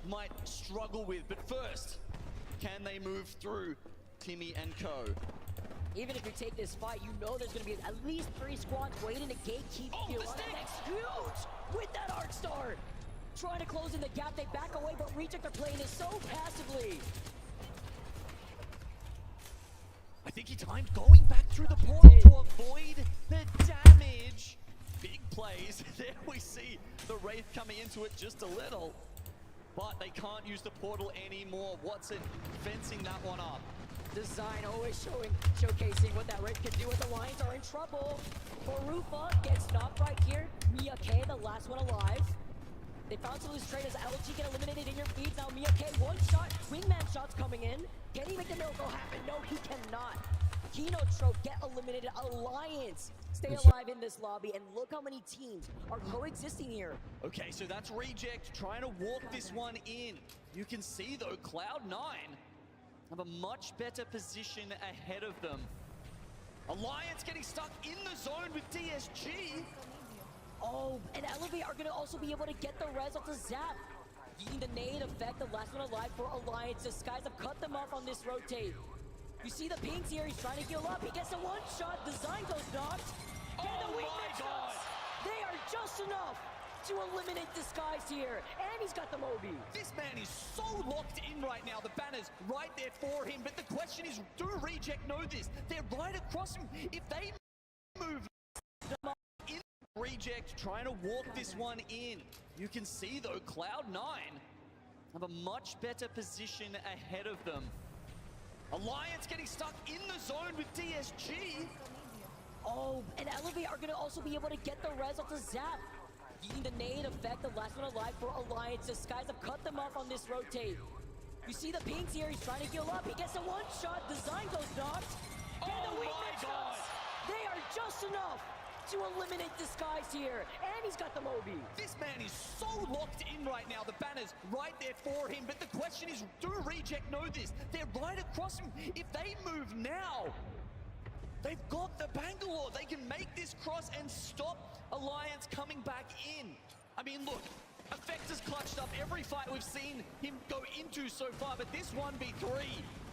might struggle with. But first, can they move through Timmy and Co? Even if you take this fight, you know there's going to be at least 3 squads waiting to gatekeep you. That's huge with that arc star. Trying to close in the gap, they back away, but Reject are playing it so passively. I think he timed going back through the portal to avoid the damage. Big plays. There we see the Wraith coming into it just a little. But they can't use the portal anymore. Watson fencing that one up. Design always showcasing what that Wraith can do, and the Lions are in trouble. For Rufa gets knocked right here. Mia K, the last one alive. They found some loose trade as LG get eliminated in your feeds. Now Mia K, one shot, wingman shots coming in. Can he make the miracle happen? No, he cannot. Kino Trope get eliminated. Alliance stay alive in this lobby, and look how many teams are coexisting here. Okay, so that's Reject trying to walk this one in. You can see though, Cloud9 have a much better position ahead of them. Alliance getting stuck in the zone with DSG. Oh, and Elevate are gonna also be able to get the res off the zap. Using the nade effect, the last one alive for Alliance. The Skies have cut them off on this rotate. You see the pings here, he's trying to heal up. He gets a one shot, Design goes knocked. And the wingman shots, they are just enough to eliminate the Skies here. And he's got the Moby. This man is so locked in right now. The banner's right there for him. But the question is, do Reject know this? They're right across him. If they move in, Reject trying to walk this one in. You can see though, Cloud9 have a much better position ahead of them. Alliance getting stuck in the zone with DSG. Oh, and Elevate are gonna also be able to get the res off the zap. Using the nade effect, the last one alive for Alliance. The Skies have cut them off on this rotate. You see the pings here, he's trying to heal up. He gets a one shot, Design goes knocked. And the wingman shots, they are just enough to eliminate the Skies here. And he's got the Moby. This man is so locked in right now. The banner's right there for him. But the question is, do Reject know this? They're right across him. If they move now, they've got the Bangalore. They can make this cross and stop Alliance coming back in. I mean, look, Effect has clutched up every fight we've seen him go into so far, but this 1v3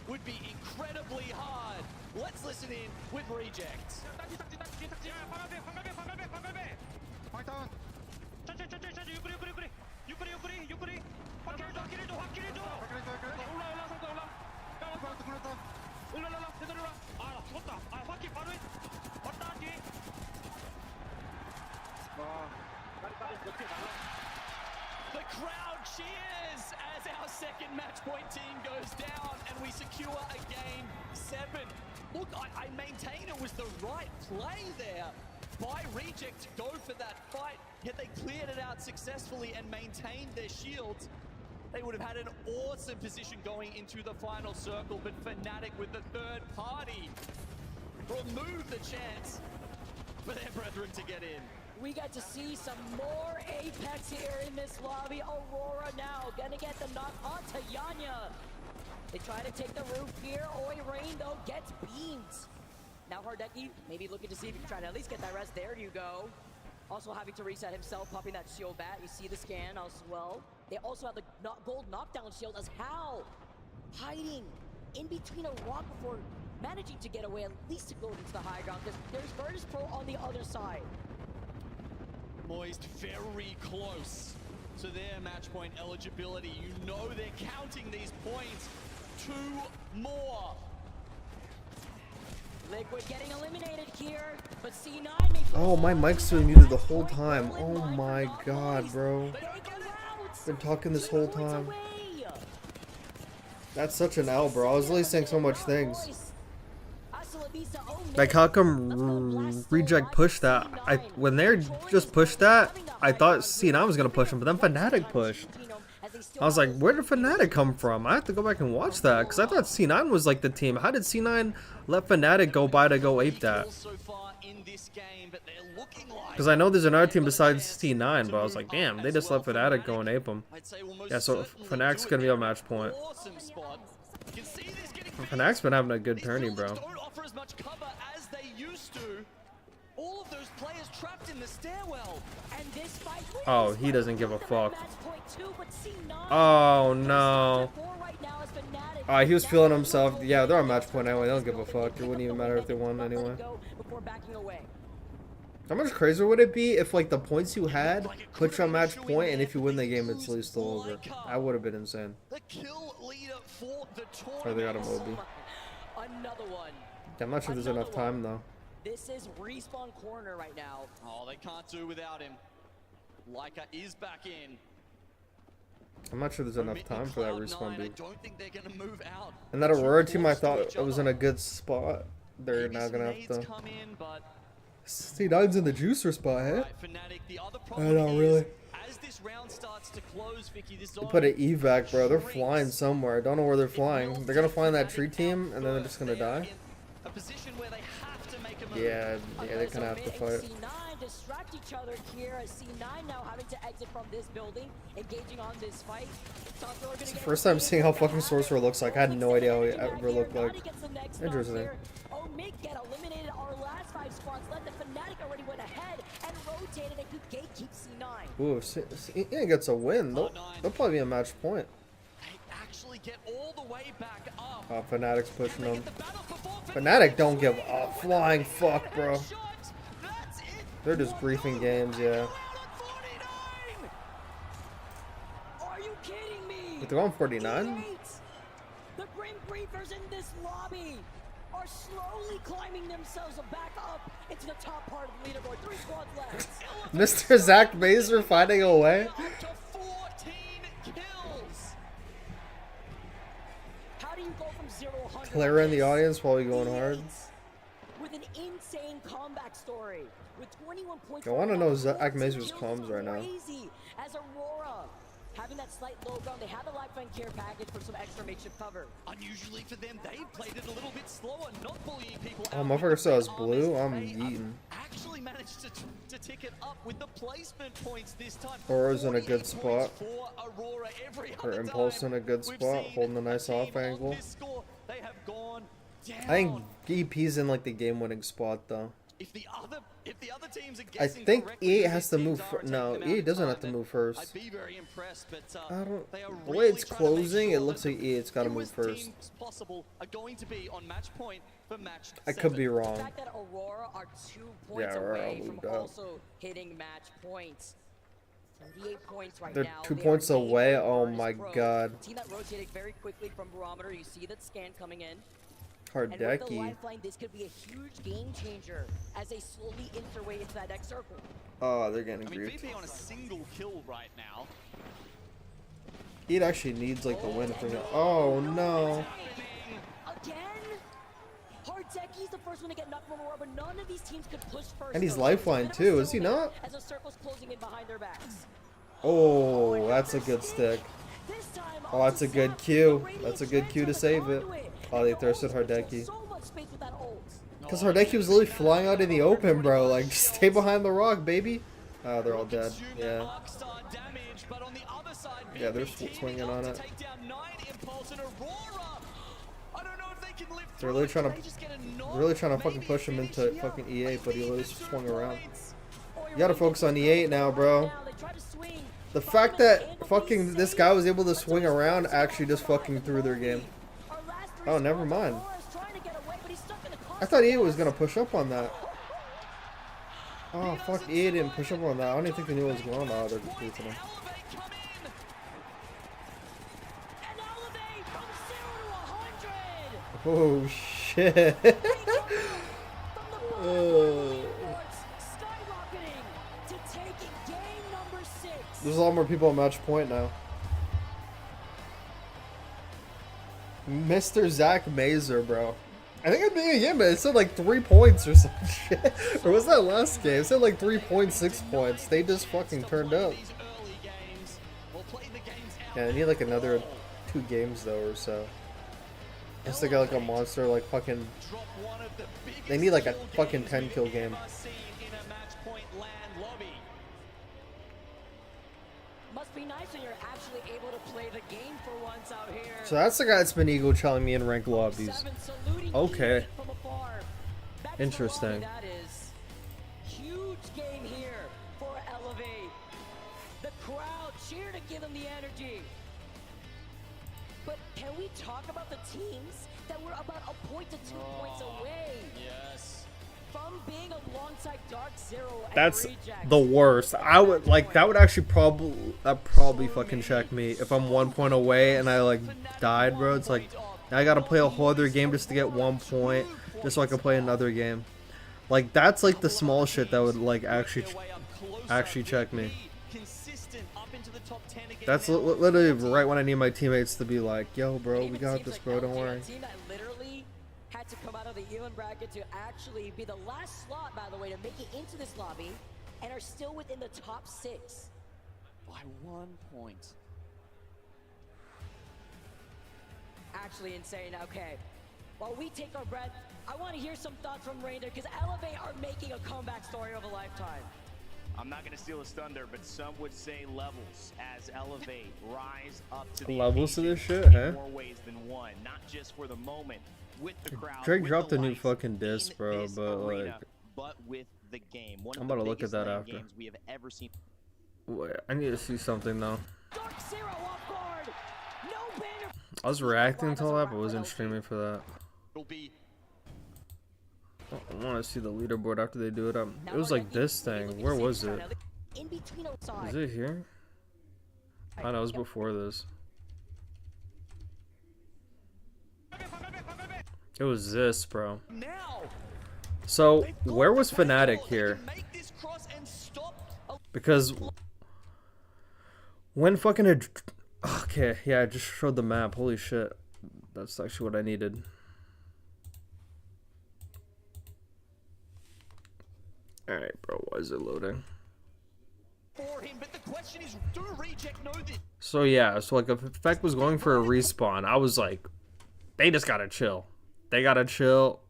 would be incredibly hard. Let's listen in with Reject. The crowd cheers as our second match point team goes down and we secure a game 7. Look, I maintain it was the right play there by Reject to go for that fight, yet they cleared it out successfully and maintained their shields. They would have had an awesome position going into the final circle, but Fnatic with the third party removed the chance for their brethren to get in. We got to see some more Apex here in this lobby. Aurora now gonna get the knock onto Yanya. They try to take the roof here. Oi Rain though gets beams. Now Hardeki maybe looking to see if he can try to at least get that rest. There you go. Also having to reset himself, popping that shield bat. You see the scan as well. They also have the gold knockdown shield as Hal hiding in between a rock before managing to get away at least to go into the high ground, because there's Virtus Pro on the other side. Moist very close to their match point eligibility. You know they're counting these points. 2 more. Liquid getting eliminated here, but C9 may... Oh, my mic's been muted the whole time. Oh my god, bro. Been talking this whole time. That's such an L, bro. I was really saying so much things. Like, how come Reject pushed that? When they just pushed that, I thought C9 was gonna push him, but then Fnatic pushed. I was like, where did Fnatic come from? I have to go back and watch that, because I thought C9 was like the team. How did C9 let Fnatic go by to go ape that? Because I know there's another team besides C9, but I was like, damn, they just let Fnatic go and ape them. Yeah, so Fnatic's gonna be a match point. Fnatic's been having a good tourney, bro. All of those players trapped in the stairwell. And this fight Oh, he doesn't give a fuck. Match point two, but C9 Oh no. right now is Fnatic. Alright, he was feeling himself. Yeah, they're on match point anyway. They don't give a fuck. It wouldn't even matter if they won anyway. Before backing away. How much crazier would it be if, like, the points you had put you on match point, and if you win the game, it's at least still over? That would have been insane. The kill leader for the Or they got a tournament. Moby. Another one. Yeah, I'm not sure there's enough time, though. This is respawn corner right now. Oh, they can't do without him. Leica is back in. I'm not sure there's enough time for that respawn I beat. don't think they're gonna move out. And that Aurora team, I thought it was in a good spot. They're Maybe now some gonna have nades to. come in, but C9's in the juicer spot, eh? right, Fnatic, the other I problem know, is, really. as this round starts to close, Vicky, this They zone put an evac, bro. They're flying shrinks. somewhere. I don't know where they're It will flying. They're gonna take find that Fnatic tree out team, and then they're first. just gonna They are die. in a position where they have to make a move. Yeah, they're gonna have to fight. C9 distract each other here as C9 now having to exit from this building, engaging on this fight. It's the first time seeing how fucking Sorcerer looks like. I had no idea how he ever looked like. Interesting. Omik get eliminated. Our last 5 spots let the Fnatic already went ahead and rotated and could gatekeep C9. Ooh, he gets a win. They'll probably be a match point. They actually get all the way back up. Oh, Fnatic's pushing They them. get the battle for Fnatic don't give a flying fuck, bro. Shot. That's it. They're just griefing games, yeah. Out at 49. Are you kidding me? But they're on 49? Teammates, the Grim Briefers in this lobby are slowly climbing themselves back up into the top part of the leaderboard. 3 squads left. Mr. Zach Mazer finding a way. Up to 14 kills. How do you go from 0 to 100? Clara in the audience while we going hard. With an insane comeback story. With 21 points. I wanna know Zach Mazer's comms right now. Crazy as Aurora. Having that slight low ground, they have a lifeline care package for some extra makeshift cover. Unusually for them, they've played it a little bit slower, not bullying people Oh, out. motherfucker with still the has blue? I'm They, yeeting. actually managed to tick it up with the placement points this time. Aurora's in a 48 good spot. points for Aurora every Her other impulse time in a good we've spot, seen holding a nice team off on angle. this score. They have gone down. I think EP's in like the game-winning spot though. If the other teams are I guessing think correctly, EA these has to teams move. are No, taking them EA out doesn't of have to time, move and first. I'd be very impressed, but I don't. they are The way really it's trying to make closing, it sure looks that like EA's got to move fewest first. teams possible are going to be on match point for match I could 7. be The wrong. fact that Aurora are 2 points Yeah, Aurora away from moved up. also hitting match points. 38 points right They're now. 2 They are points leading away. the Oh Virtus my Pro. god. Team that rotated very quickly from barometer. You see that scan coming in. And with the Hardeki. lifeline, this could be a huge game changer as they slowly inch their way into that next circle. Oh, they're getting I mean, griefed. VP on a single kill right now. It actually needs like the win for him. Oh no. Again? Hardzeki's the first one to get knocked from Aurora, but none of these teams could push first. And he's though. lifeline It's a bit of a too, is he stalemate not? As the circle's closing in behind their backs. Oh, that's a good stick. This time, Oh, that's a good Zap, cue. the That's a radiant good cue to transfer save the it. conduit. Oh, they And the thirsted ult controls Hardeki. so much space with that ult. Because Hardeki was literally flying out in the open, bro. Like, just stay behind the rock, baby. Oh, they're all dead. Consume that Yeah. arc star damage, but on the other side, Yeah, they're VP teaming swinging up on to it. take down 9 Impulse and Aurora. I don't know if they can live They're through really it. trying They to, just get a knock, really trying to fucking maybe push him finish into here. fucking EA, but he They literally lead swung through around. points. You gotta focus on E8 now, bro. The fact that fucking this guy was able to swing around actually just fucking threw their game. Oh, never mind. I thought EA was gonna push up on that. Oh, fuck, EA didn't push up on that. I don't even think they knew what was going on. Oh, they're just beating him. Oh, shit. There's a lot more people on match point now. Mr. Zach Mazer, bro. I think at the beginning of the game, it said like 3 points or some shit. Or was that last game? It said like 3.6 points. They just fucking turned up. Yeah, I need like another 2 games though or so. Unless they got like a monster like fucking... They need like a fucking 10 kill game. Must be nice when you're actually able to play the game for once out here. So that's the guy that's been ego telling me in ranked lobbies. Okay. Interesting. That is huge game here crowd cheer to give them the energy. But can we talk about the teams that were about a point to 2 points away Yes. from being alongside Dark Zero and That's Reject? the worst. I would like that would actually probably fucking check me if I'm 1 point away and I like died, bro. It's like now I gotta play a whole other game just to get 1 point, just so I can play another game. Like that's like the small shit that would like actually check me. That's literally right when I need my teammates to be like, yo, bro, we got this, bro, don't worry. Team that literally had to come out of the Ewan bracket to actually be the last slot, by the way, to make it into this lobby, and are still within the top 6. By 1 point. Actually insane. Okay, while we take our breath, I want to hear some thoughts from Raider, because Elevate are making a comeback story of a lifetime. I'm not going to steal his thunder, but some would say levels as Elevate rise up to the Levels to occasion this shit, in huh? more ways than one, not just for the moment with the crowd. Drake with dropped the a new lights fucking disc, in bro, this but arena, like but with the game. One I'm of the about to look at biggest that LAN after. games we have ever seen. wait, I need to see something though. Dark Zero off guard. No banner. I was reacting to that, but wasn't streaming for that. It'll be I want to see the leaderboard after they do it. It was like this thing. Where was it? In between Is outside. it here? I know it was before this. It was this, bro. now. So where was Fnatic here? Make this cross and stop. Because when fucking okay, yeah, I just showed the map. Holy shit, that's actually what I needed. All right, bro. Why is it loading? For him, but the question is, do Reject know this? So yeah, so like if Effect was going for a respawn, I was like, they just gotta chill. They gotta chill.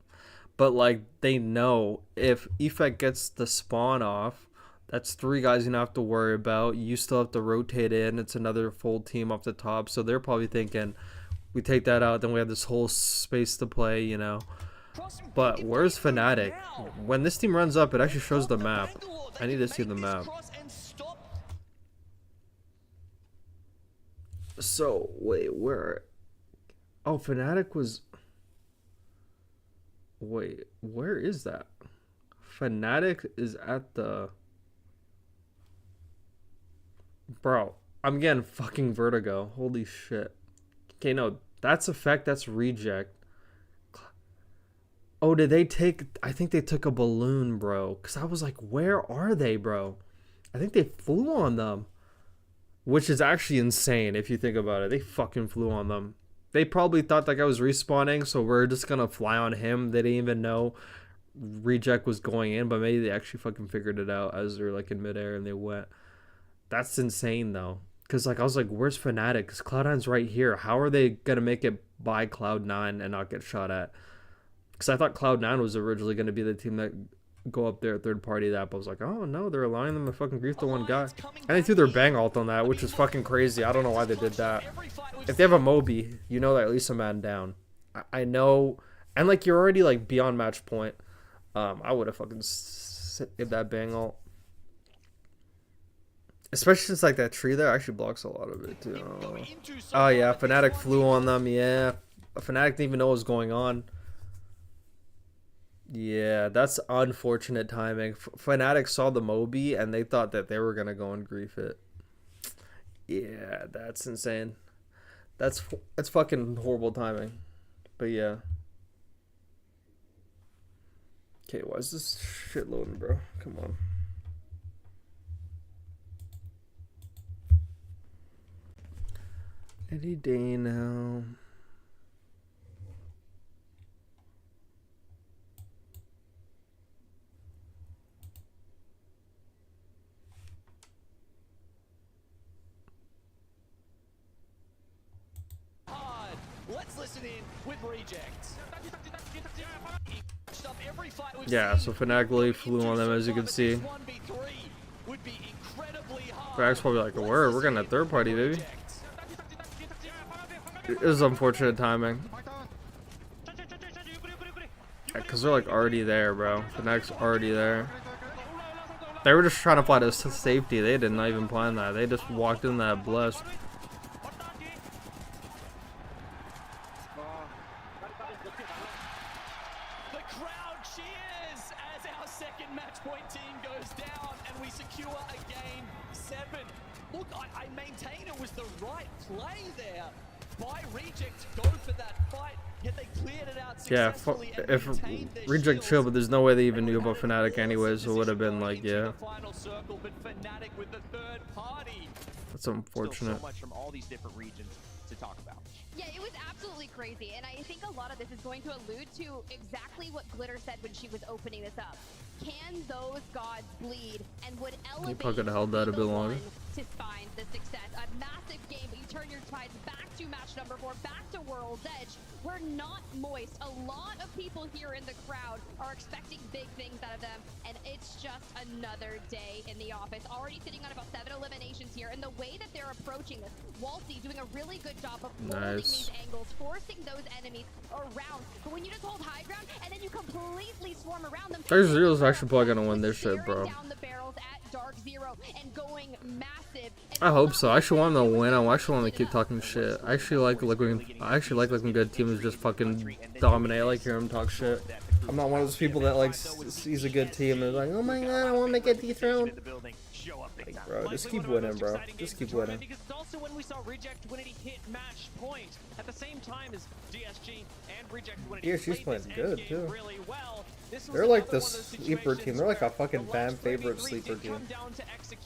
But like they know if Effect gets the spawn off, that's 3 guys you don't have to worry about. You still have to rotate in. It's another full team up the top. So they're probably thinking, we take that out, then we have this whole space to play, you know. But where's Fnatic? When this team runs up, it actually shows the map. I need to see the map. So, wait, where? Oh, Fnatic was... Wait, where is that? Fnatic is at the... Bro, I'm getting fucking vertigo. Holy shit. Okay, no, that's Effect, that's Reject. Oh, did they take... I think they took a balloon, bro. Because I was like, where are they, bro? I think they flew on them. Which is actually insane if you think about it. They fucking flew on them. They probably thought that guy was respawning, so we're just going to fly on him. They didn't even know Reject was going in, but maybe they actually fucking figured it out as they're like in midair and they went. That's insane, though. Because like I was like, where's Fnatic? Because Cloud9's right here. How are they going to make it by Cloud9 and not get shot at? Because I thought Cloud9 was originally going to be the team that go up there third party that, but I was like, oh no, they're allowing them to fucking grief the one guy. And they threw their bang ult on that, which is fucking crazy. I don't know why they did that. If they have a Moby, you know that at least a man down. I know, and like you're already like beyond match point. I would have fucking hit that bang ult. Especially since like that tree there actually blocks a lot of it too. Oh yeah, Fnatic flew on them. Yeah, Fnatic didn't even know what was going on. Yeah, that's unfortunate timing. Fnatic saw the Moby and they thought that they were gonna go and grief it. Yeah, that's insane. That's fucking horrible timing. But yeah. Okay, why is this shit loading, bro? Come on. Any day now. Let's listen in with Reject. Yeah, so Fnatic really flew on them, as you can see. Frag's probably like, we're getting a third party, baby. It is unfortunate timing. Because they're like already there, bro. Fnatic's already there. They were just trying to fly to safety. They did not even plan that. They just walked in that blessed. The crowd cheers as our second match point team goes down and we secure a game 7. Look, I maintain it was the right play there by Reject to go for that fight, yet they cleared it out Yeah, successfully and if maintained their Reject shields. chill, but there's no way they even knew about Fnatic anyways, so it would have been like, yeah. Final circle, but Fnatic with the third party. That's Still unfortunate. so much from all these different regions to talk about. Yeah, it was absolutely crazy, and I think a lot of this is going to allude to exactly what Glitter said when she was opening this up. Can those gods bleed, and would Elevate probably could've held that be a the bit longer. one to find the success? A massive game, but you turn your tides back to match number 4, back to World's Edge. We're not moist. A lot of people here in the crowd are expecting big things out of them, and it's just another day in the office. Already sitting on about 7 eliminations here, and the way that they're approaching this, Walsey doing a really good job of holding these angles, forcing those enemies around. But when you just hold high ground, and then you completely swarm around them, There's Zero's actually probably gonna win this shit, bro. down the barrels at Dark Zero and going massive. I hope so. I actually want them to win. I actually want to keep talking shit. I actually like when good teams just fucking dominate. I like hearing them talk shit. I'm not one of those people that like sees a good team and is like, oh my god, I want to get dethroned. Like, bro, just keep winning, bro. Just keep winning. Because it's also when we saw Reject Winity hit match point at the same time as DSG and Reject Winity. DSG's playing good too. Really well. They're like the sleeper team. They're like a fucking fan favorite sleeper team.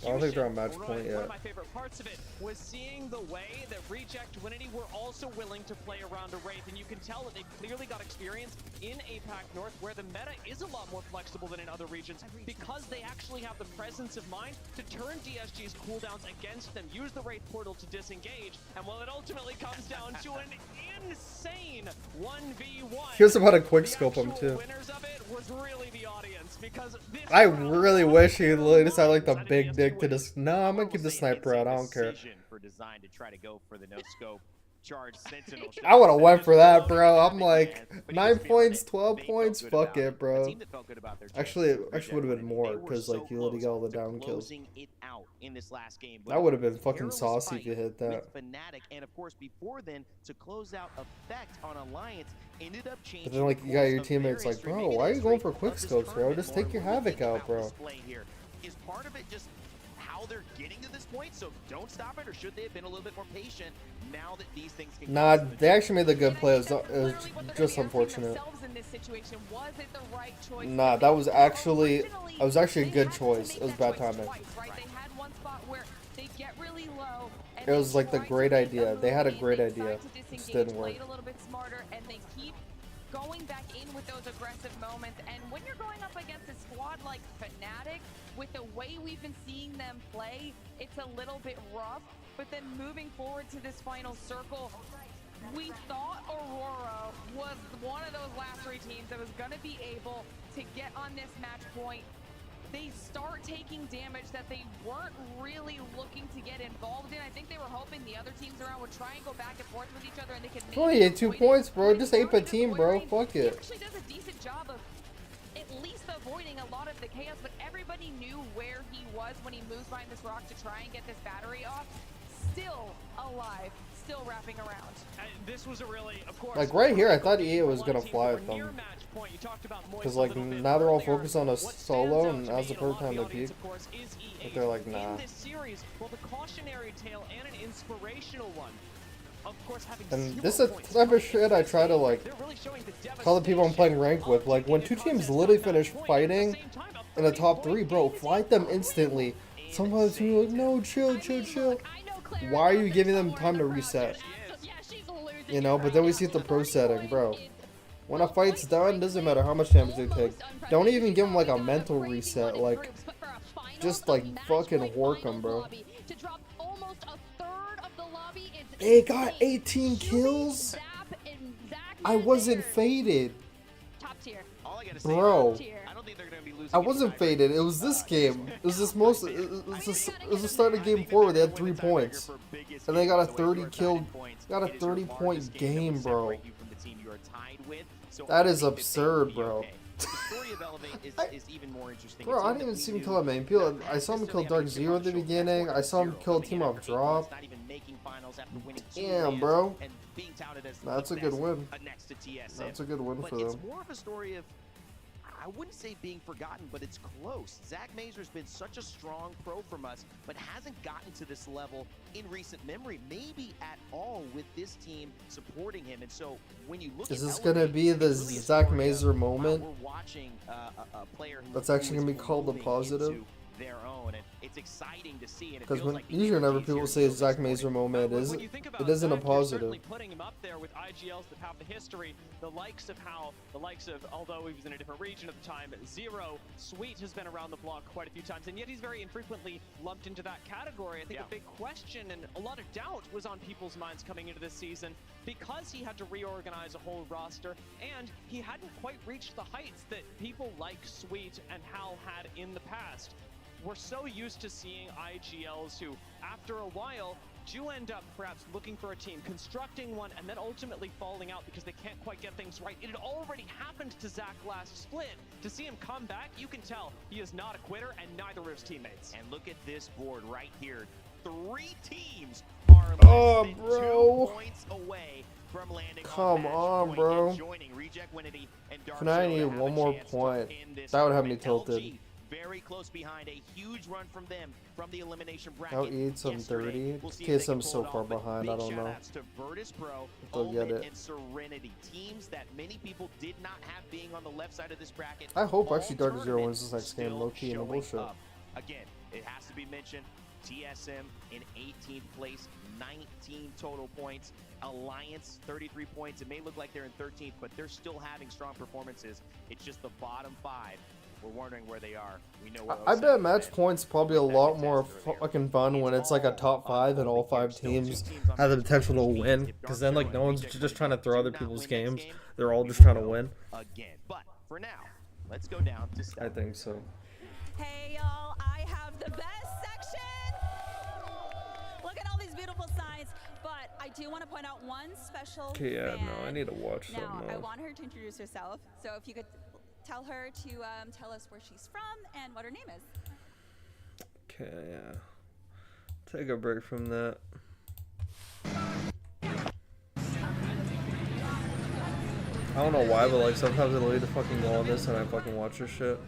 I don't think they're on match point yet. One of my favorite parts of it was seeing the way that Reject Winity were also willing to play around a Wraith, and you can tell that they clearly got experience in APAC North, where the meta is a lot more flexible than in other regions, because they actually have the presence of mind to turn DSG's cooldowns against them, use the Wraith portal to disengage, and well, it ultimately comes down to an insane 1v1. He was about to quick scope him too. Winners of it was really the audience, because this I really wish he literally just had like the big dick to just. No, I'm gonna keep the sniper out. I don't care. For design to try to go for the no scope charge sentinel. I would have went for that, bro. I'm like 9 points, 12 points. Fuck it, bro. Actually, it would have been more because like you literally got all the down kills. That would have been fucking saucy if you hit that. Fnatic, and of course before then to close out effect on Alliance ended up changing. But then like you got your teammates like, bro, why are you going for quick scopes, bro? Just take your havoc out, bro. Is part of it just how they're getting to this point, so don't stop it, or should they have been a little bit more patient now that these things can Nah, they actually made the good play. It was just unfortunate. Nah, that was actually a good choice. It was bad timing. It was like the great idea. They had a great idea. It just didn't work. Going back in with those aggressive moments, and when you're going up against a squad like Fnatic, with the way we've been seeing them play, it's a little bit rough. But then moving forward to this final circle, we thought Aurora was one of those last 3 teams that was going to be able to get on this match point. They start taking damage that they weren't really looking to get involved in. I think they were hoping the other teams around would try and go back and forth with each other, and they could Only hit 2 points, bro. Just ape a team, bro. Fuck He it. actually does a decent job of at least avoiding a lot of the chaos, but everybody knew where he was when he moves behind this rock to try and get this battery off. Still alive, still wrapping around. This was a really, of course, Like right here, I thought EA was gonna fly with them. Because like now they're all focused on a solo, and now's the perfect time to peak. But they're like, nah. In this series, well, the cautionary tale and an inspirational one. Of course, having And 0 this is the points. type of shit I try to like They're really showing the tell the people I'm playing rank with. Like when 2 teams literally finish fighting in the top 3, bro, fight them instantly. Some other team are like, no, chill. Why are you giving them time to reset? You know, but then we see the pro setting, bro. When a fight's done, doesn't matter how much damage they take. Don't even give them like a mental reset. Like, just like fucking work them, bro. They got 18 kills. I wasn't faded, bro. I wasn't faded. It was this game. It was this most. It was the start of game 4 where they had 3 points, and they got a 30-point game, bro. That is absurd, bro. the story of Elevate is even more interesting. Bro, I didn't even see him kill that main people. I saw him kill Dark Zero at the beginning. I saw him kill Team Off Drop. Damn, bro. That's a good win. That's a good win for them. It's more of a story of, I wouldn't say being forgotten, but it's close. Zach Mazur's been such a strong pro from us, but hasn't gotten to this level in recent memory, maybe at all, with this team supporting him. And so when you look, is this gonna be the Zach Mazur moment? We're watching a player that's actually gonna be called a positive. Their own, and it's exciting to see. Because usually whenever people say Zach Mazur moment, it isn't a positive. Putting him up there with IGLs that have the history, the likes of, although he was in a different region at the time, Zero, Sweet has been around the block quite a few times, and yet he's very infrequently lumped into that category. I think a big question and a lot of doubt was on people's minds coming into this season because he had to reorganize a whole roster, and he hadn't quite reached the heights that people like Sweet and Hal had in the past. We're so used to seeing IGLs who, after a while, do end up perhaps looking for a team, constructing one, and then ultimately falling out because they can't quite get things right. It had already happened to Zach last split. To see him come back, you can tell he is not a quitter, and neither are his teammates. And look at this board right here. 3 teams are less than 2 points away from landing. Come on, bro. Can I need one more point? That would have me tilted. Very close behind, a huge run from them from the elimination bracket. I'll eat some 30. KSM's so far behind, I don't know. To Virtus Pro, they'll get it. And Serenity, teams that many people did not have being on the left side of this bracket. I hope actually Dark Zero wins this next game, low key, in the bullshit. Again, it has to be mentioned. TSM in 18th place, 19 total points. Alliance 33 points. It may look like they're in 13th, but they're still having strong performances. It's just the bottom 5. We're wondering where they are. We know where I bet match points probably a lot more fucking fun when it's like a top 5 and all 5 teams have the potential to win. Because then like no one's just trying to throw other people's games. They're all just trying to win. Again, but for now, let's go down to Stella. I think so. Hey y'all, I have the best section. Look at all these beautiful signs. But I do want to point out one special Okay, yeah, fan. no, I need to watch now, something I else. want her to introduce herself. So if you could tell her to tell us where she's from and what her name is. Okay, yeah. Take a break from that. I don't know why, but like sometimes it'll lead to fucking go on this and I fucking watch this shit.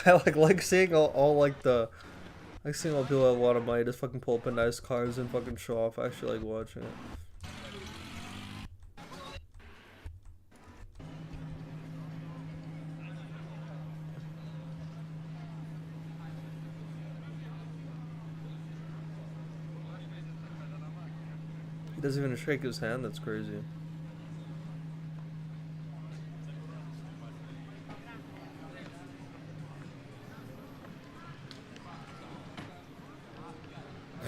I like seeing all like the seeing all people have a lot of money just fucking pull up in nice cars and fucking show off. I actually like watching it. He doesn't even shake his hand, that's crazy.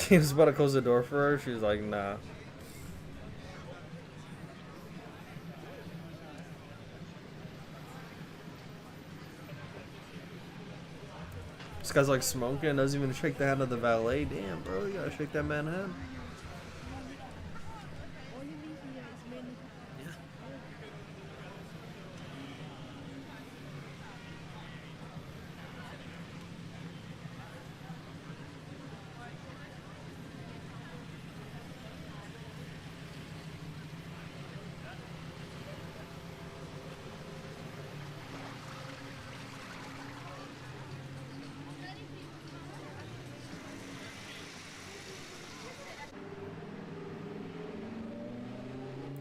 He was about to close the door for her, she's like, nah. This guy's like smoking, doesn't even shake the hand of the valet. Damn, bro, you gotta shake that man's hand.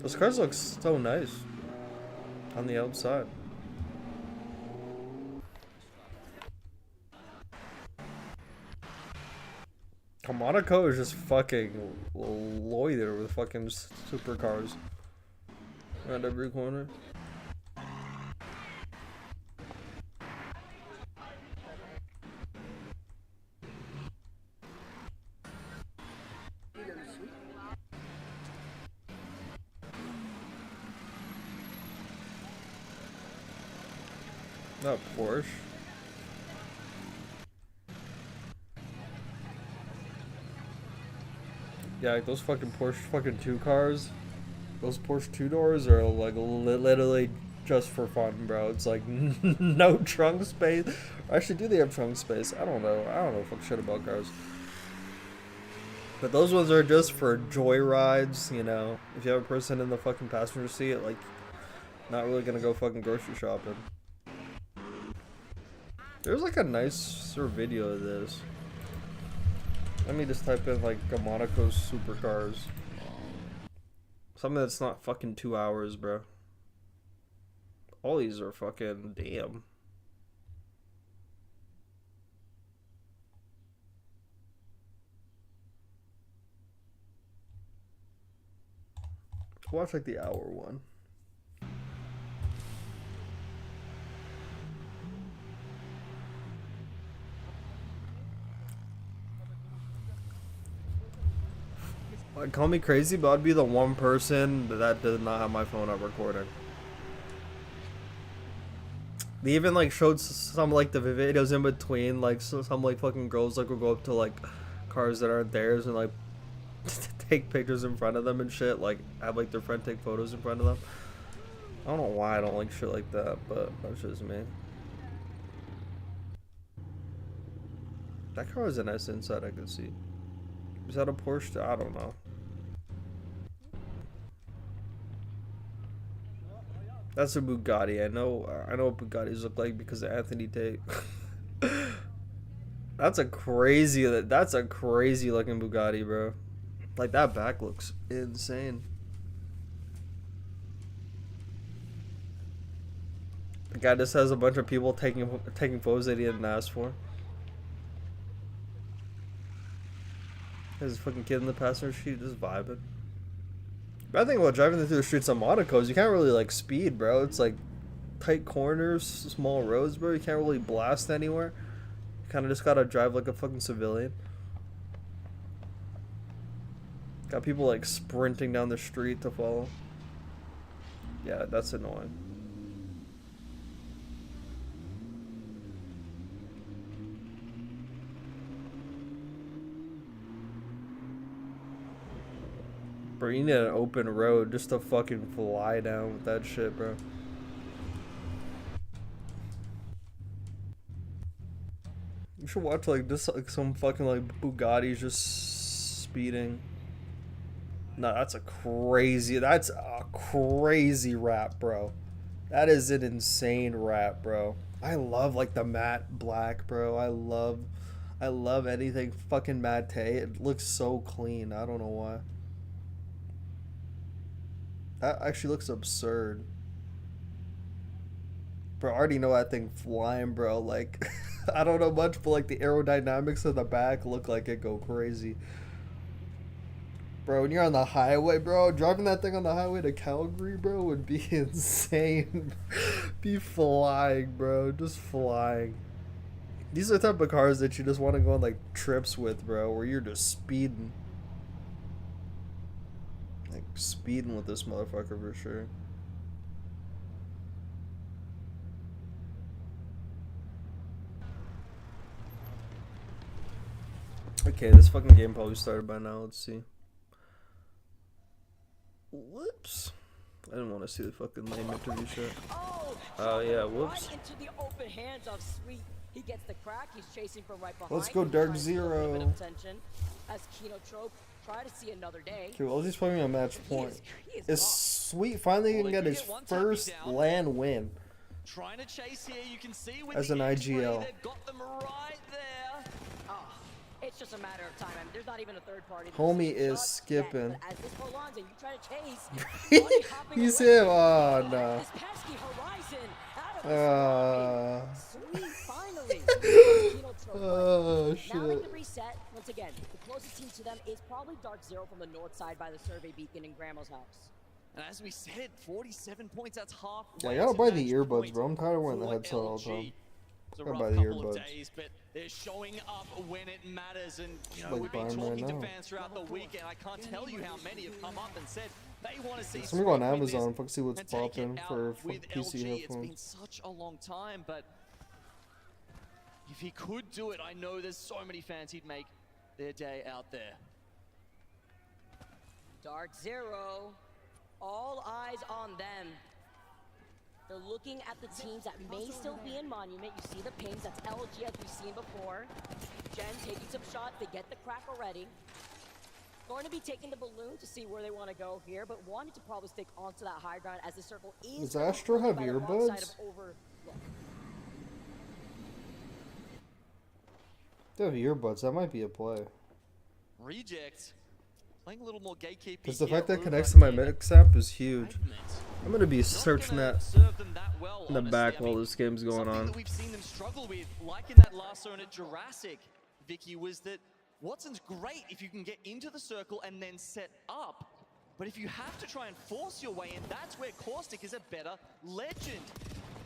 Those cars look so nice on the outside. Monaco is just fucking loither with fucking supercars around every corner. Not Porsche. Yeah, like those fucking Porsche fucking 2 cars. Those Porsche 2 doors are like literally just for fun, bro. It's like no trunk space. Actually, do they have trunk space? I don't know. I don't know fuck shit about cars. But those ones are just for joy rides, you know. If you have a person in the fucking passenger seat, like, not really gonna go fucking grocery shopping. There's like a nicer video of this. Let me just type in like Monaco's supercars. Something that's not fucking 2 hours, bro. All these are fucking damn. Watch like the hour one. Like, call me crazy, but I'd be the one person that did not have my phone up recording. They even like showed some like the videos in between, like some like fucking girls like will go up to like cars that aren't theirs and like take pictures in front of them and shit, like have like their friend take photos in front of them. I don't know why I don't like shit like that, but that's just me. That car was a nice inside, I could see. Is that a Porsche? I don't know. That's a Bugatti. I know what Bugattis look like because of Anthony Tate. That's a crazy looking Bugatti, bro. Like, that back looks insane. The guy just has a bunch of people taking photos that he didn't ask for. There's a fucking kid in the passenger seat just vibing. Bad thing about driving through the streets of Monaco is you can't really like speed, bro. It's like tight corners, small roads, bro. You can't really blast anywhere. You kind of just gotta drive like a fucking civilian. Got people like sprinting down the street to follow. Yeah, that's annoying. Bro, you need an open road just to fucking fly down with that shit, bro. You should watch like this, like some fucking like Bugattis just speeding. No, that's a crazy rap, bro. That is an insane rap, bro. I love like the matte black, bro. I love anything fucking matte. It looks so clean. I don't know why. That actually looks absurd. Bro, I already know that thing flying, bro. Like, I don't know much, but like the aerodynamics of the back look like it go crazy. Bro, when you're on the highway, bro, driving that thing on the highway to Calgary, bro, would be insane. Be flying, bro. Just flying. These are the type of cars that you just want to go on like trips with, bro, where you're just speeding. Like, speeding with this motherfucker for sure. Okay, this fucking game probably started by now. Let's see. Whoops. I didn't want to see the fucking lame interview shit. Oh, yeah, whoops. Right into the open hands of Sweet. He gets the crack. He's chasing from right behind. Let's go Dark Zero. As Kino Trope try to see another day. Okay, well, he's playing a match point. Is Sweet finally gonna get his first LAN win? Trying to chase here, you can see with as the an IGL. they've got them right there. Oh, it's just a matter of time. I mean, there's not even a third party. Homie is skipping. As this prolongs and you try to chase, he's him. Oh no. This pesky horizon. Sweet finally. Oh Now shit. the reset. Once again, the closest team to them is probably Dark Zero from the north side by the survey beacon in Grandma's house. And as we said, 47 points, that's half. Yeah, I gotta buy the earbuds, bro. I'm tired of wearing the headset all the time. It's a Gotta rough buy the couple of earbuds. days, but they're showing up when it matters. And you know, Like we've been buying talking right to now. fans throughout the weekend. I can't tell you how many have come up and said they want to see. Somebody go on Sweet win Amazon, this fuck, see what's and take it popping out for with PC LG. It's been headphones. such a long time, but if he could do it, I know there's so many fans he'd make their day out there. Dark Zero, all eyes on them. They're looking at the teams that may still be in Monument. You see the pings. That's LG as we've seen before. Gen taking some shots. They get the crack already. Going to be taking the balloon to see where they want to go here, but wanting to probably stick onto that high ground as the circle is. Does Astro have by the wrong earbuds? side of Overlook. They have earbuds. That might be a play. Reject. Playing a little more gatekeeping. Because the here fact that over connects to my here. mix app is huge. Fragment. I'm gonna be Not searching gonna that serve them that well, in the honestly. back I while mean, this game's going something on. that we've seen them struggle with, like in that last zone at Jurassic, Vicky, was that Watson's great if you can get into the circle and then set up. But if you have to try and force your way in, that's where Caustic is a better legend.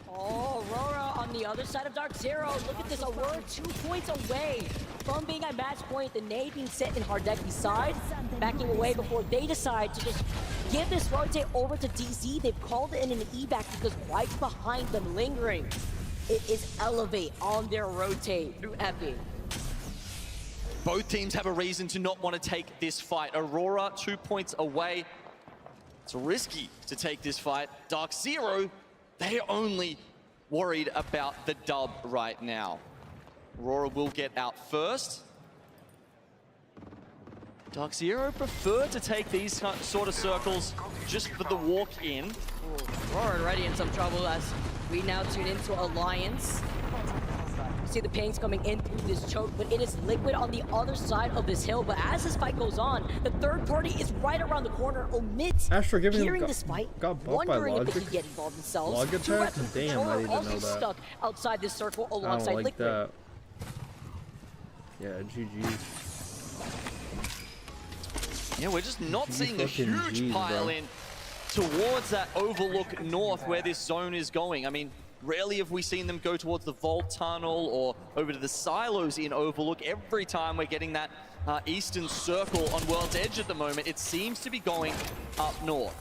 Oh, Aurora on the other side of Dark Zero. Look at this, Aurora 2 points away from being at match point. The nade being set in Hardeki's side, backing away before they decide to just give this rotate over to DZ. They've called it in an evac because right behind them lingering, it is Elevate on their rotate through Epi. Both teams have a reason to not want to take this fight. Aurora 2 points away. It's risky to take this fight. Dark Zero, they're only worried about the dub right now. Aurora will get out first. Dark Zero prefer to take these sort of circles just for the walk in. Aurora already in some trouble as we now tune into Alliance. You see the pings coming in through this choke, but it is Liquid on the other side of this hill. But as this fight goes on, the third party is right around the corner. Omit Astro giving him hearing this fight, got bumped by wondering if they Logic. could get involved themselves. Logic Two attack? reps of Damn, I control didn't are also know that. stuck outside this circle I don't alongside like Liquid. that. Yeah, GG. Yeah, we're just not seeing a fucking huge Gs, pile bro. in towards that Overlook North where this zone is going. I mean, rarely have we seen them go towards the Vault Tunnel or over to the silos in Overlook. Every time we're getting that eastern circle on World's Edge at the moment, it seems to be going up north.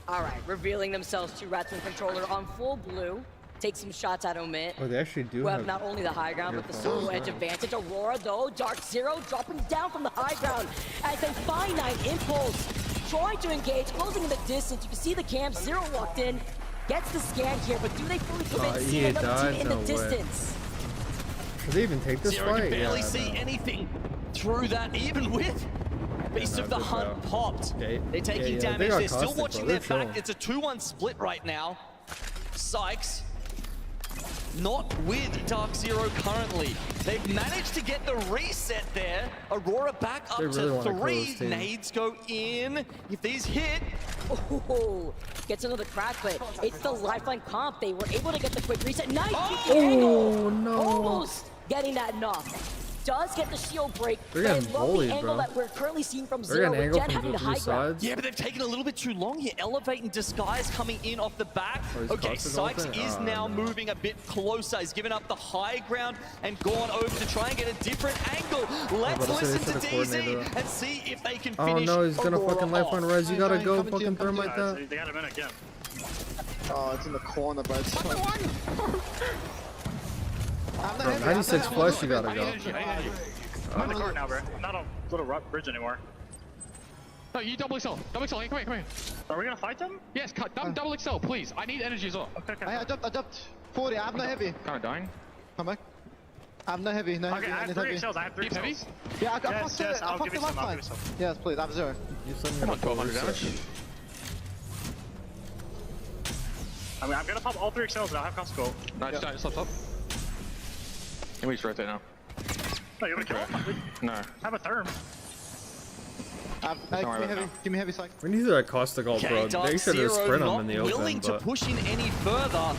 All right, revealing themselves to Ratsman Controller on full blue. Take some shots at Omit. Oh, they actually do Who have have not only the high ground, but the earphones, solo edge right. advantage. Aurora, though, Dark Zero dropping down from the high ground as a finite impulse. Trying to engage, closing in the distance. You can see the cam. Zero walked in, gets the scan here, but do they fully commit? See he another died? team in No the way. distance. Should they even take this Zero fight? can barely Yeah, see no. anything through that, even with Beast no, of the good Hunt though. popped. They- They're taking yeah, they damage. got They're still Caustic, watching though. their They're back. chilling. It's a 2-1 split right now. Sykes not with Dark Zero currently. They've managed to get the reset there. Aurora back up They really to wanna 3. close, team. Nades go in. If these hit, Oh, gets another crack, but it's the lifeline comp. They were able to get the quick reset. Nice Oh! PK angle. Oh, no. Almost getting that knock. Does get the shield break. They're but I getting love bullied, the angle bro. that we're currently seeing from They're Zero getting with angled Jen from having the the three high ground. sides. yeah, but they've taken a little bit too long here. Elevate and Disguise coming in off the back. Oh, he's Okay, Caustic Sykes ulting? is Oh, now no. moving a bit closer. He's given up the high ground and gone over to try and get a different angle. Let's about to say, listen they to should've coordinated DZ that. and see if they can Oh finish no, he's gonna Aurora fucking lifeline off. res. You gotta go Coming to you, fucking throw him coming like to you. that. They got him in again. Oh, it's in the corner, bro. It's fine. I'm not Bro, heavy, 96 I'm not flush, heavy. you gotta I go. need energy. I'm in the car now, bro. I'm not on little bridge anymore. No, you double XL. Double XL. Hey, come here, come here. Are we gonna fight them? Yes, cut. Double XL, please. I need energy as well. Okay, okay. I jumped 40. I'm not heavy. Kind of dying. Come back. I'm not heavy. No Okay, heavy. I I have need 3 heavy. XLs. I have 3 Keep heavy. XLs. Yeah, I Yes, fucked yes, it. I I'll fucked give the you some. I'll lifeline. give you some. Yes, please. I'm zero. You send me Come a on, 1200 reset. damage. I mean, I'm gonna pop all 3 XLs and I'll have cost goal. Nice, nice. Stop. Can we just rotate now? No, you wanna kill him? No. Have a therm. Give me worry about heavy. it. Give me heavy psych. We need that Caustic ult, Okay, bro. Dark They should have Zero sprint not him in the willing open, to but push in any further.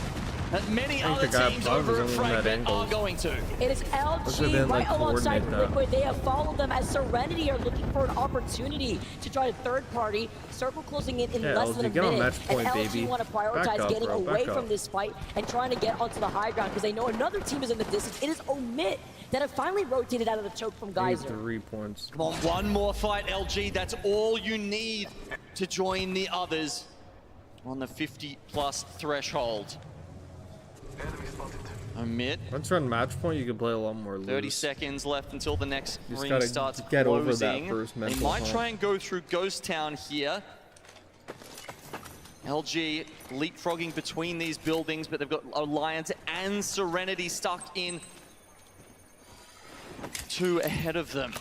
That many I think other the guy teams above over is at only in that Fragment are angle. going to. It is Should've LG been, right like, alongside coordinate that. Liquid. They have followed them as Serenity are looking for an opportunity to try to third party. Circle closing in Yeah, less LG, than a get on minute. match point, and LG baby. want to Back prioritize up, getting bro, away back from up. this fight and trying to get onto the high ground because they know another team is in the distance. It is Omit that have finally rotated out of the choke from I need Geyser. 3 points. Come on, one more fight, LG. That's all you need to join the others on the 50+ threshold. Omit. Once you're on match point, you can play a lot more loose. 30 seconds left until the next You just ring gotta starts get over that closing. first They mental might hump. try and go through Ghost Town here. LG leapfrogging between these buildings, but they've got Alliance and Serenity stuck in 2 ahead of them.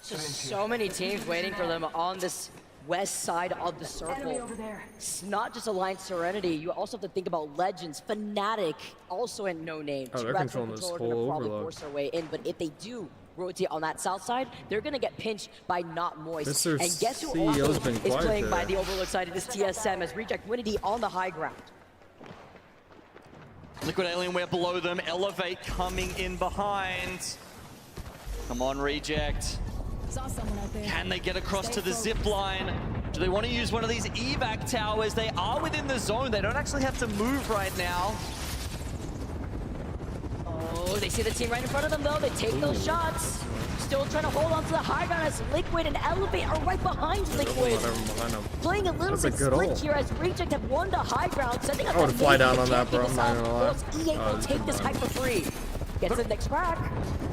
Just so many teams waiting for them on this west side of the circle. It's not just Alliance Serenity. You also have to think about Legends, Fnatic, also in No Name. Oh, they're controlling this whole probably overload. force their way in, but if they do rotate on that south side, they're gonna get pinched by Not Moist. Mr. And guess who CEO's also been is quiet playing there. by the overload side? It is TSM as Reject Winity on the high ground. Liquid Alienware below them, Elevate coming in behind. Come on, Reject. Saw someone out there. Can they get across to the zip line? Do they want to use one of these evac towers? They are within the zone. They don't actually have to move right now. Oh, they see the team right in front of them though. They take those shots. Still trying to hold on to the high ground as Liquid and Elevate are right behind Liquid. Playing a little That's a bit good split ult. here as Reject have won the high ground, setting up I would that fly lead, down but on can't that, bro. give I'm this not up. gonna lie. Or else E8 will this take is this bad. hype for free. Gets the next crack.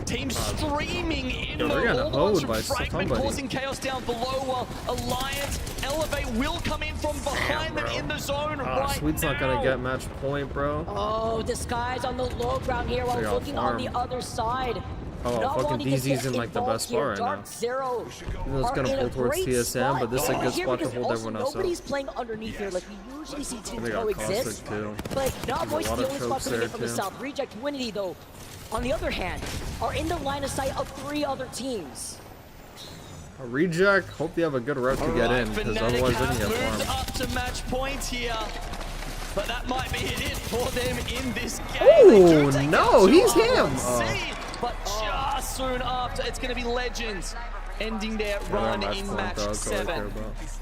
Team streaming in Yo, they're getting all hoed from by Fragment, somebody. causing chaos down below, while Alliance Elevate will come in from behind them in the zone right Sweet's now. not gonna get match point, bro. Oh, Disguise on the low ground here while They got looking on the farmed. other side. Oh, Not fucking wanting to DZ's get in like the involved best here. spot right now. Dark Zero Even though it's are gonna in pull a towards great TSM, but this is a spot good here spot to because hold also everyone else up. nobody's playing underneath here like we usually see teams They got coexist. Caustic too. But Not There's a Moist lot the of only spot chokes coming in there, from the too. south. Reject Winity though, on the other hand, are in the line of sight of 3 other teams. A Reject, hope you have a good route to get in, because Fnatic otherwise they're have gonna get moved farmed. up to match point here. But that might be it for them in this game. Oh, They do take no, it to he's him. RNC, But just soon after, it's going to be Legends ending their run in match 7.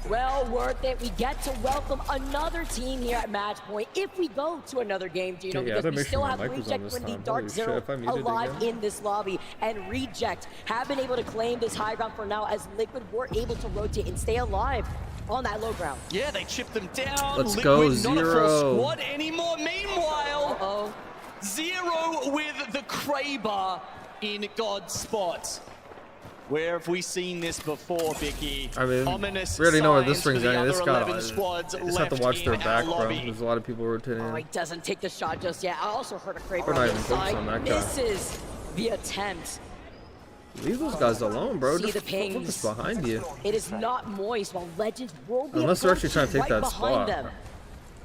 Well worth it. We get to welcome another team here at match point if we go to another game, Gino, Yeah, because that we makes still sure my have mic was on Reject this Windy time. Dark Holy Zero shit, if I muted alive again. in this lobby, and Reject have been able to claim this high ground for now as Liquid were able to rotate and stay alive on that low ground. Yeah, they chipped them down. Let's Liquid, go, not a full Zero. squad anymore. Meanwhile, Uh-oh. Zero with the Kraber in God's spot. Where have we seen this before, Vicky? I mean, Ominous we already know where this signs swing's for the going. This other guy, 11 squads you just have to left watch their in our back, bro. lobby. There's a lot of people rotating Oh, in. he doesn't take the shot just yet. I also heard a Kraber We're not on the even focused inside. on that guy. Misses the attempt. Leave those guys alone, bro. See Just the pings. focus behind you. It is not Moist, while Legends will be Unless they're actually trying to take right that behind spot. them.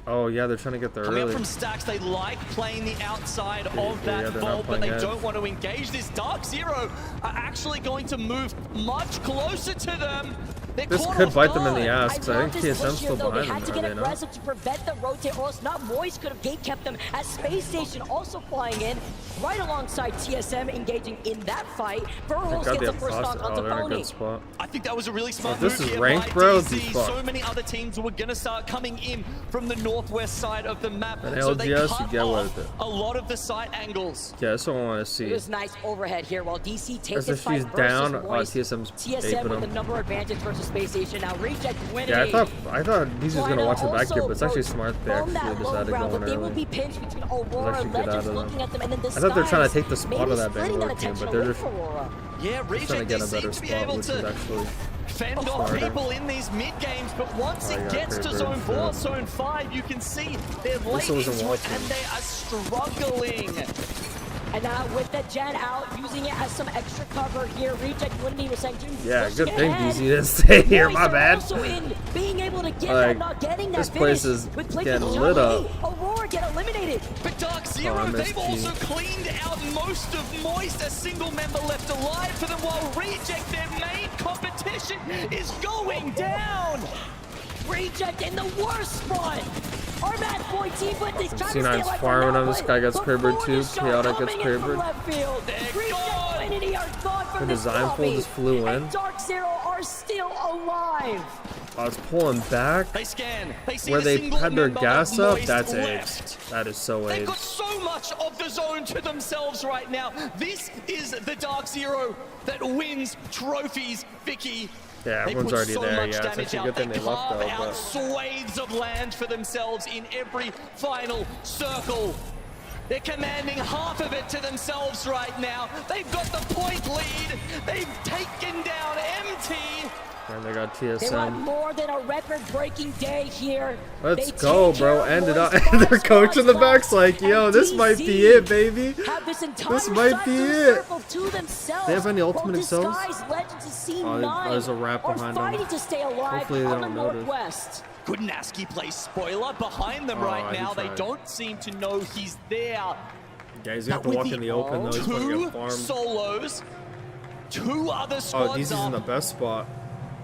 Oh, yeah, they're trying to get there Coming up early. from Stacks, they like playing the outside of yeah, that they're not vault, but they playing edge. don't want to engage this. Dark Zero are actually going to move much closer to them. They're This caught could off bite them in the guard. ass, because I love think this TSM's push here, still though. behind They had to them, get are they not? aggressive to prevent the rotate, or else Not Moist could have gate-kept them as Space Station also flying in, right alongside TSM engaging in that fight. Burrows Got gets the the first Foster. knock Oh, onto they're in a Pony. good spot. I think that was a really smart Oh, this move is here ranked, by bro? DC. He's fucked. So many other teams were going to start coming in from the northwest side of the map. An so they ALGS, cut you get off with it. a lot of the side angles. Yeah, that's what I want to It see. was nice overhead here while DC takes As this if fight she's versus down, Moist. TSM's TSM aping with the them. number advantage versus Space Station. Now Reject Winity. Yeah, I thought DZ was gonna watch the back here, but it's actually smart they from actually that low decided to ground, go but in they will be early. pinched between Aurora, actually good out Legends of them. looking at them, and then I thought they're trying to Disguise take the spot maybe of that splitting Bangalore team, attention but they're away just from Aurora. Yeah, trying to Reject, get they a seem better to be spot, able which is to actually fend off smarter. people in these mid games, but once Oh, it yeah, gets to Kraber, zone 4, shit. zone 5, you can see they're late Whistle isn't into it watching. and they are struggling. And now with the Gen out, using it as some extra cover here, Reject Winity was saying, yeah. pushing Good thing ahead. DZ didn't stay here. Moist My are bad. Also in being able to get Like, that, not getting that this place finish is with Blink getting and lit Johnny. up. Aurora get eliminated. But Dark Zero, I missed they've you. also cleaned out most of Moist. A single member left alive for them, while Reject, their main competition, is going down. Reject in the worst spot. Our match point team, but they try to stay C9's alive farming for on now, this but guy gets before Krabered too. the shot Chaotic gets coming in from Krabered. left field, They're Reject gone. Winity are gone from The this design pool lobby, just flew in. and Dark Zero are still alive. I was pulling back They scan. They see where the they single had their member gas of up. Moist That's left. AIDS. That is so They've got AIDS. so much of the zone to themselves right now. This is the Dark Zero that wins trophies, Vicky. Yeah, They everyone's put already so there. much Yeah, it's damage actually a out. good thing They they left carve though. out But swathes of land for themselves in every final circle. They're commanding half of it to themselves right now. They've got the point lead. They've taken down MT. And they got They want TSM. more than a record-breaking day here. Let's They go, take bro. care of End it up. boys, And their boys, coach in the boys, back's like, and yo, this might be DC it, baby. have this entire This might be it. circle to themselves. They have any ultimate While excels? Disguised Legends of C9 Oh, there's a wrap are behind them. fighting to stay alive Hopefully they on the don't notice. Northwest. Good Naski plays spoiler behind them Oh, right he now. They tried. don't seem to know he's there. Yeah, he's gonna have to But walk with in the open, though. He's gonna two get farmed. solos, two other Oh, squads DZ's in the up, best spot.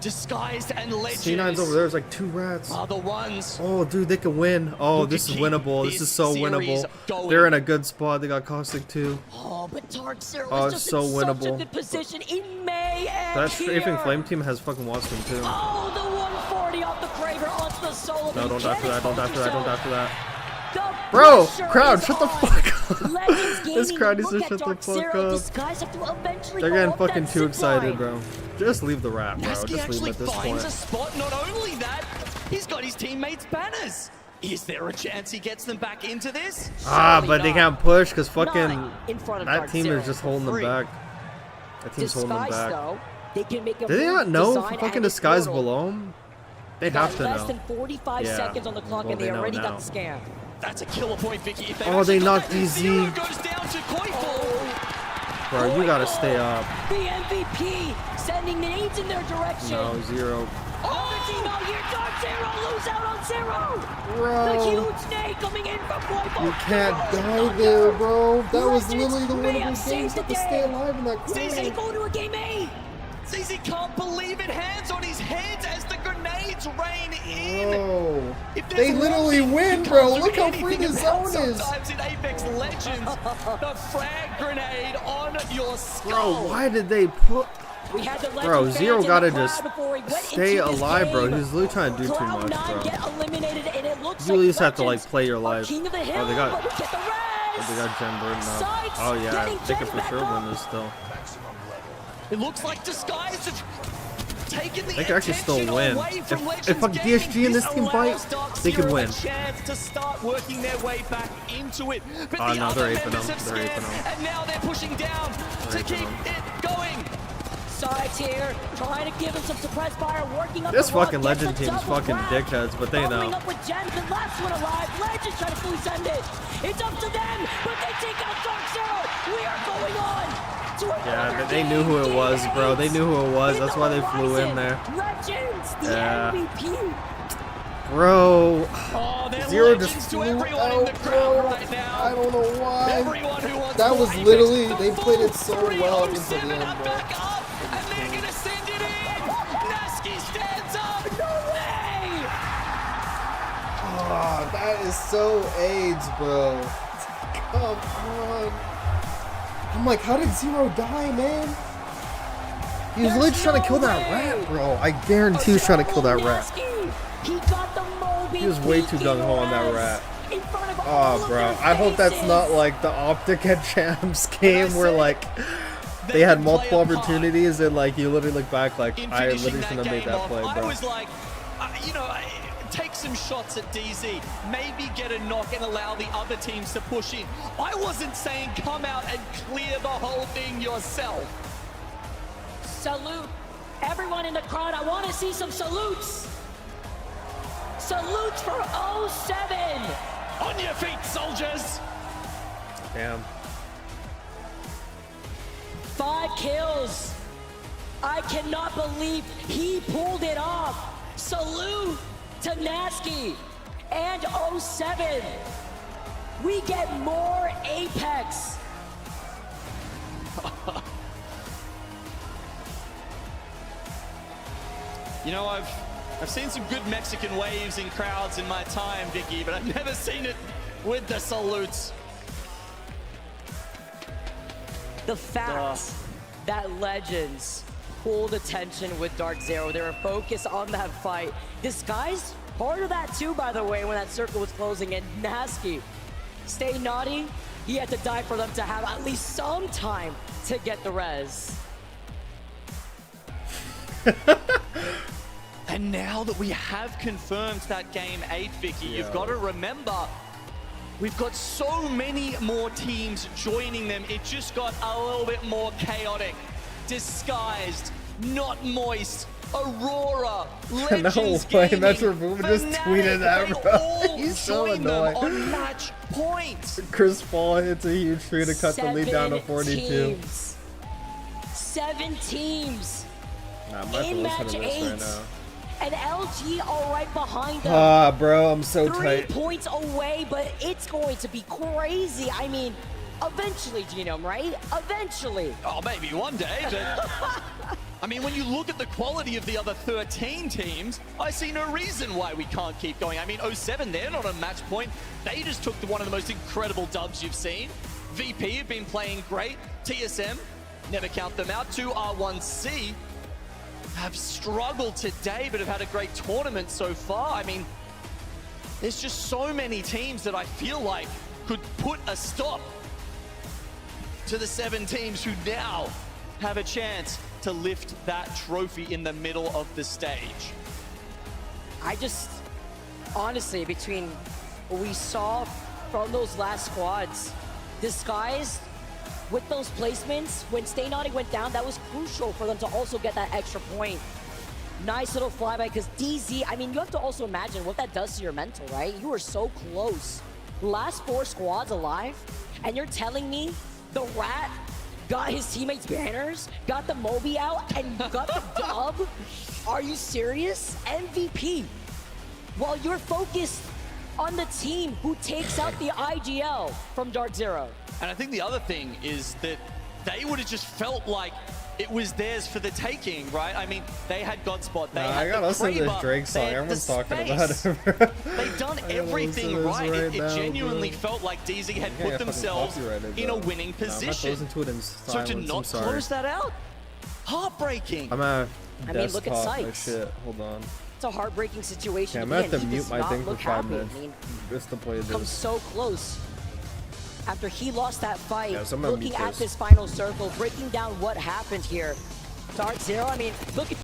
disguised and legends. C9's over there. There's like 2 rats. Are the ones. Oh, dude, they can win. Oh, Who this could is keep winnable. This this is so series winnable. going? They're in a good spot. They got Caustic too. Oh, but Dark Zero Oh, is it's just so in such a winnable. good position. It may end That here. strafing flame team has fucking Watson too. Oh, the 140 off the Kraber onto the solo. No, but you don't die can't for that. Don't die for that. Don't die for that. The Bro, pressure crowd, is shut the on. fuck up. Legends This Gaming, crowd needs to look at shut the Dark fuck Zero. up. Disguise have to eventually They're go getting up that fucking too zip excited, line. bro. Just leave the rap, bro. Naski Just leave actually him at this finds point. a spot. Not only that, he's got his teammates' banners. Is there a chance he gets them back into this? Ah, Surely but they not. can't push because fucking Not in front of that Dark team Zero is just for holding them free. back. That team's holding them Disguise, back. though, they can make a Did they move, not know design, fucking and Disguise portal. below them? They Got have to less know. than 45 Yeah. seconds on the clock, Well, and they they know already now. got the scan. That's a killer point, Vicky. If Oh, they actually got knocked that, DZ. Zero goes down to Koifel. Bro, you gotta stay up. The MVP sending nades in their direction. No, 0. Another team out here. Dark Zero lose out on Zero. The Bro, huge nade coming in from Koifel. you can't Zero die knocked there, out. bro. That was Legends literally the may winnable have game. saved You have the to stay day. alive in that They corner. go to a game 8. ZZ can't believe it. Hands on his head as the grenades rain in. Bro, If there's they one literally thing win, you bro. can't do Look how free anything the about zone is. Sometimes in Apex Legends, the frag grenade on your skull. Bro, why did they put... We had the Bro, Legend Zero fans in gotta the crowd just before he went stay into this alive, bro. game. He's literally trying to do too Cloud9 much, bro. get eliminated, and it looks You like at least have to, like, Legends play your are life. king of the Oh, hill, they got- but we get the res. They got Gen Burden now. Sights Oh, yeah. getting They could Gen for back sure up. win this still. It looks like Disguise have taken the They could actually still attention win. away from If Legends fucking Gaming. DSG in this team fight, allows Dark they could Zero win. a chance to start working their way back into it. But Oh, the no, other they're aping members them. have They're aping scanned, them. and now they're pushing down to They're aping keep them. it going. Sides here, trying to give him some suppressed fire, working up This the wall, fucking gets Legend the team's double fucking grab. dickheads, but they Following know. up with Gen, the last one alive. Legends trying to fully send it. It's up to them, but they take out Dark Zero. We are going on to Yeah, another they knew who it was, bro. They knew who it was. That's why they flew in there. Legends, the Yeah. MVP. Bro, Oh, they're Zero legends just to flew everyone in the out, crowd bro. right now. I don't know why. Everyone who wants That more was Apex, literally- the they played it full so well into the 307 end, are bro. back up, and they're gonna send it in. Naski stands up. No way! Oh, that is so AIDS, bro. Come on. I'm like, how did Zero die, man? He was literally trying to kill that rat, bro. I guarantee he was trying to kill that rat. He got the Moby He was way too Peak gung-ho on that Res rat. in front of all Oh, of bro. their I hope that's faces. not like the Optic at Champs game where, like, they had can play multiple a part opportunities and, like, you literally look back, like, in I finishing literally shouldn't have made game that off. play, I bro. was like, take some shots at DZ, maybe get a knock and allow the other teams to push in. I wasn't saying come out and clear the whole thing yourself. Salute everyone in the crowd. I want to see some salutes. Salutes for 07. On your feet, soldiers. Damn. 5 kills. I cannot believe he pulled it off. Salute to Naski and 07. We get more Apex. You know, I've seen some good Mexican waves in crowds in my time, Vicky, but I've never seen it with the salutes. The fact that Legends pulled attention with Dark Zero, they were focused on that fight. Disguise, part of that too, by the way, when that circle was closing, and Naski, stay naughty, he had to die for them to have at least some time to get the res. And now that we have confirmed that game 8, Vicky, you've got to remember, we've got so many more teams joining them. It just got a little bit more chaotic. Disguised, Not Moist, Aurora, No Legends way, Gaming, Metro Boomin just tweeted that, Fnatic, bro. they all He's so join them annoying. on match point. Chris Paul hits a huge free to cut the lead down to 42. Teams. 7 teams. Nah, I'm not In gonna listen match to this 8. right now. And LG are right behind them. Ah, bro, I'm so 3 tight. points away, but it's going to be crazy. I mean, eventually, Genome, right? Eventually. Oh, maybe one day, but I mean, when you look at the quality of the other 13 teams, I see no reason why we can't keep going. I mean, 07, they're not on match point. They just took one of the most incredible dubs you've seen. VP have been playing great. TSM, never count them out. 2R1C have struggled today, but have had a great tournament so far. I mean, there's just so many teams that I feel like could put a stop to the 7 teams who now have a chance to lift that trophy in the middle of the stage. I just, honestly, between what we saw from those last squads, Disguised with those placements, when Stay Naughty went down, that was crucial for them to also get that extra point. Nice little flyby, because DZ, I mean, you have to also imagine what that does to your mental, right? You were so close. Last 4 squads alive, and you're telling me the Rat got his teammates' banners, got the Moby out, and got the dub? Are you serious? MVP. While you're focused on the team who takes out the IGL from Dark Zero. And I think the other thing is that they would have just felt like it was theirs for the taking, right? I mean, they had Godspot, they had I gotta the listen to this Kraber, Drake song. they had the Everyone's talking space. about it, bro. They've done I gotta everything listen to this right. It now, genuinely bro. felt like DZ had Yeah, put fucking themselves copyrighted, in a bro. winning No, I'm not position. listening to it in So to silence, I'm not sorry. close that out, heartbreaking. I'm at I mean, look at desktop my Sykes. shit. Hold on. It's a heartbreaking situation. Okay, I'm to be gonna have in. to He mute does my not thing for look 5 happy. minutes I mean, just to play come this. so close. After he lost that fight, Yeah, so I'm gonna looking mute at this. this final circle, breaking down what happened here. Dark Zero, I mean, look at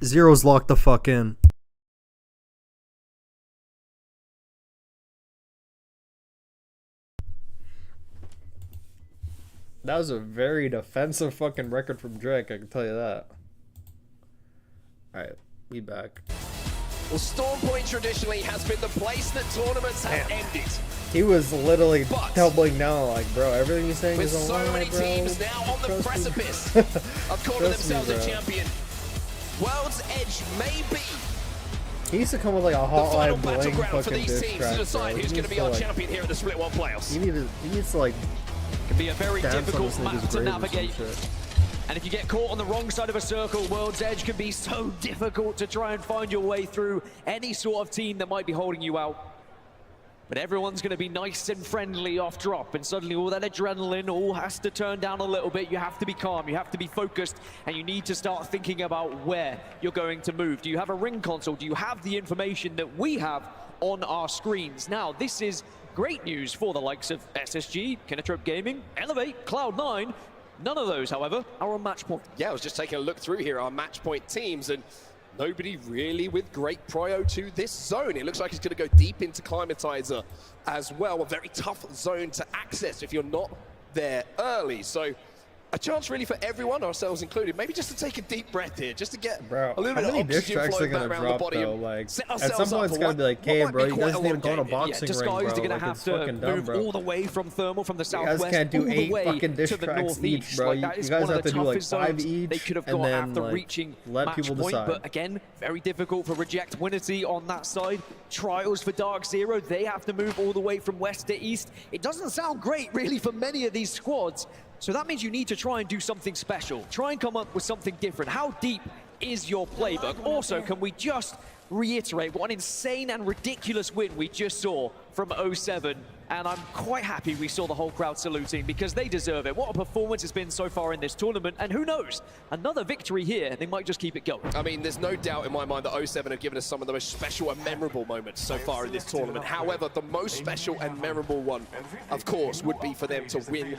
Zero's locked the fuck in. That was a very defensive fucking record from Drake, I can tell you that. Alright, we back. Well, Storm Point traditionally has been the place that tournaments have ended. He was literally But doubling down, like, bro, everything he's saying with is a so lie, many bro. teams now on the Trust me. precipice of calling Trust me, themselves a bro. champion, World's Edge may be He used to come with like a the final hotline bling battleground for fucking these diss teams track, to bro. decide He who's going needs to be to, our like, champion here at the Split 1 playoffs. He needs to like Can be a very dance on difficult this map nigga's to grave or some navigate. shit. And if you get caught on the wrong side of a circle, World's Edge can be so difficult to try and find your way through any sort of team that might be holding you out. But everyone's going to be nice and friendly off drop, and suddenly all that adrenaline all has to turn down a little bit. You have to be calm, you have to be focused, and you need to start thinking about where you're going to move. Do you have a ring console? Do you have the information that we have on our screens? Now, this is great news for the likes of SSG, Kinatrope Gaming, Elevate, Cloud9. None of those, however, are on match point. Yeah, I was just taking a look through here, our match point teams, and nobody really with great prio to this zone. It looks like it's going to go deep into Climatizer as well. A very tough zone to access if you're not there early. So a chance really for everyone, ourselves included, maybe just to take a deep breath here, just to get Bro, a little how bit of many diss oxygen tracks are flowing back gonna around the drop body though? and Like, set at ourselves some up point it's for gotta what- be like, what hey, might bro, be you quite guys a need to long go on a game. boxing ring, Disguise bro. are going to Like, have it's to fucking dumb, move bro. all the way from Thermal, from the You guys southwest, can't do all the 8 way fucking diss to the tracks northeast. each, bro. Like, that You is guys one of have the to do like toughest 5 zones each, they could have and got then after like reaching let match people point, decide. but again, very difficult for Reject Winity on that side. Trials for Dark Zero, they have to move all the way from west to east. It doesn't sound great really for many of these squads, so that means you need to try and do something special. Try and come up with something different. How deep is your playbook? Also, can we just reiterate what an insane and ridiculous win we just saw from 07, and I'm quite happy we saw the whole crowd saluting because they deserve it. What a performance it's been so far in this tournament, and who knows, another victory here, they might just keep it going. I mean, there's no doubt in my mind that 07 have given us some of the most special and memorable moments so far in this tournament. However, the most special and memorable one, of course, would be for them to win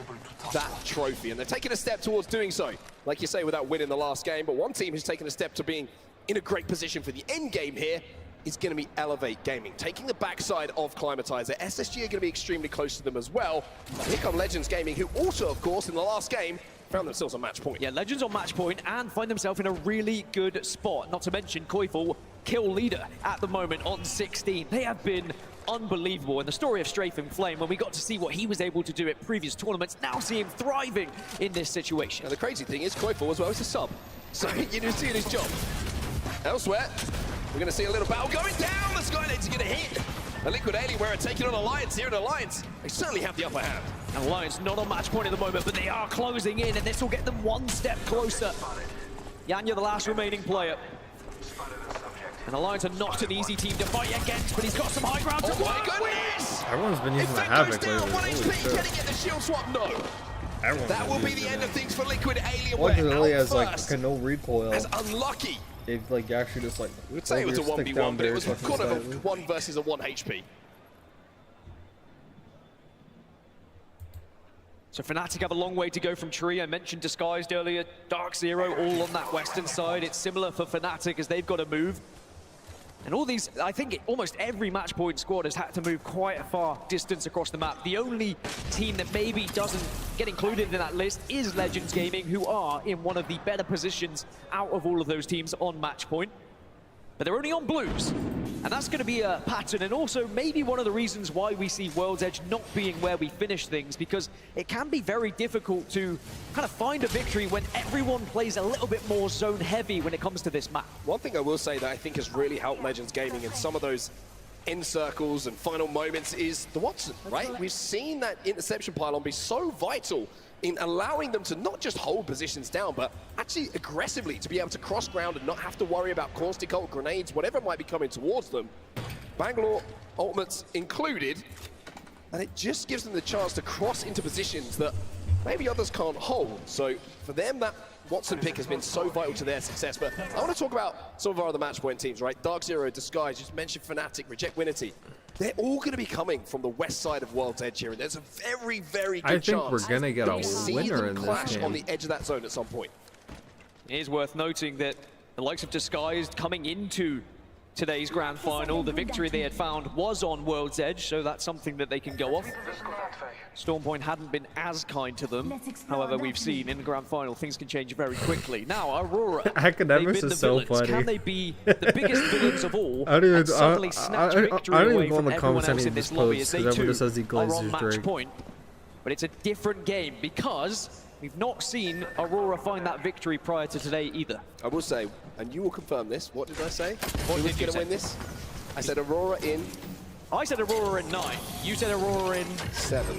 that trophy. And they've taken a step towards doing so, like you say, with that win in the last game. But one team who's taken a step to being in a great position for the end game here is going to be Elevate Gaming, taking the backside of Climatizer. SSG are going to be extremely close to them as well. And here come Legends Gaming, who also, of course, in the last game, found themselves on match point. Yeah, Legends on match point and find themselves in a really good spot. Not to mention Koifel, kill leader at the moment on 16. They have been unbelievable. And the story of Strafing Flame, when we got to see what he was able to do at previous tournaments, now see him thriving in this situation. And the crazy thing is, Koifel as well is a sub. So you do see his job. Elsewhere, we're going to see a little battle going down. The Skylines are going to hit. A Liquid Alienware are taking on Alliance here in Alliance. They certainly have the upper hand. And Alliance not on match point at the moment, but they are closing in, and this will get them one step closer. Yanya, the last remaining player. And Alliance are not an easy team to fight against, but he's got some high ground to Oh my work goodness! Everyone's been using If the that goes Havoc down, lately. 1 Holy HP, shit. can he get the shield swap? No. Everyone's That been will be using the end it. of things for Liquid Alienware. Luckily, Out has like first, no recoil. as unlucky. If like you actually just like We would say it was a hold your stick 1v1, down but it there was fucking kind of a slightly. 1 versus a 1 HP. So Fnatic have a long way to go from Tree. I mentioned Disguised earlier, Dark Zero all on that western side. It's similar for Fnatic as they've got to move. And all these, I think almost every match point squad has had to move quite a far distance across the map. The only team that maybe doesn't get included in that list is Legends Gaming, who are in one of the better positions out of all of those teams on match point. But they're only on blues, and that's going to be a pattern, and also maybe one of the reasons why we see World's Edge not being where we finish things, because it can be very difficult to kind of find a victory when everyone plays a little bit more zone heavy when it comes to this map. One thing I will say that I think has really helped Legends Gaming in some of those end circles and final moments is the Watson, right? We've seen that interception pylon be so vital in allowing them to not just hold positions down, but actually aggressively to be able to cross ground and not have to worry about caustic ult, grenades, whatever might be coming towards them. Bangalore ultimates included, and it just gives them the chance to cross into positions that maybe others can't hold. So for them, that Watson pick has been so vital to their success. But I want to talk about some of our other match point teams, right? Dark Zero, Disguise, just mentioned Fnatic, Reject Winity. They're all going to be coming from the west side of World's Edge here, and there's a very, very good chance I think we're gonna get that a we see winner them in this clash game. on the edge of that zone at some point. It is worth noting that the likes of Disguised coming into today's grand final. The victory they had found was on World's Edge, so that's something that they can go off. Stormpoint hadn't been as kind to them. However, we've seen in the grand final, things can change very quickly. Now, Aurora, Academics they've been is so the villains. funny. Can they be the biggest villains of all I don't even, and suddenly snatch victory I don't away even go in from the everyone comments else any in of this these lobby posts as they because everyone too just says he are on glazes match Drake. point? But it's a different game because we've not seen Aurora find that victory prior to today either. I will say, and you will confirm this, what did I say? Who was did you going to say? win this? I said Aurora in I said Aurora in 9. You said Aurora in 7.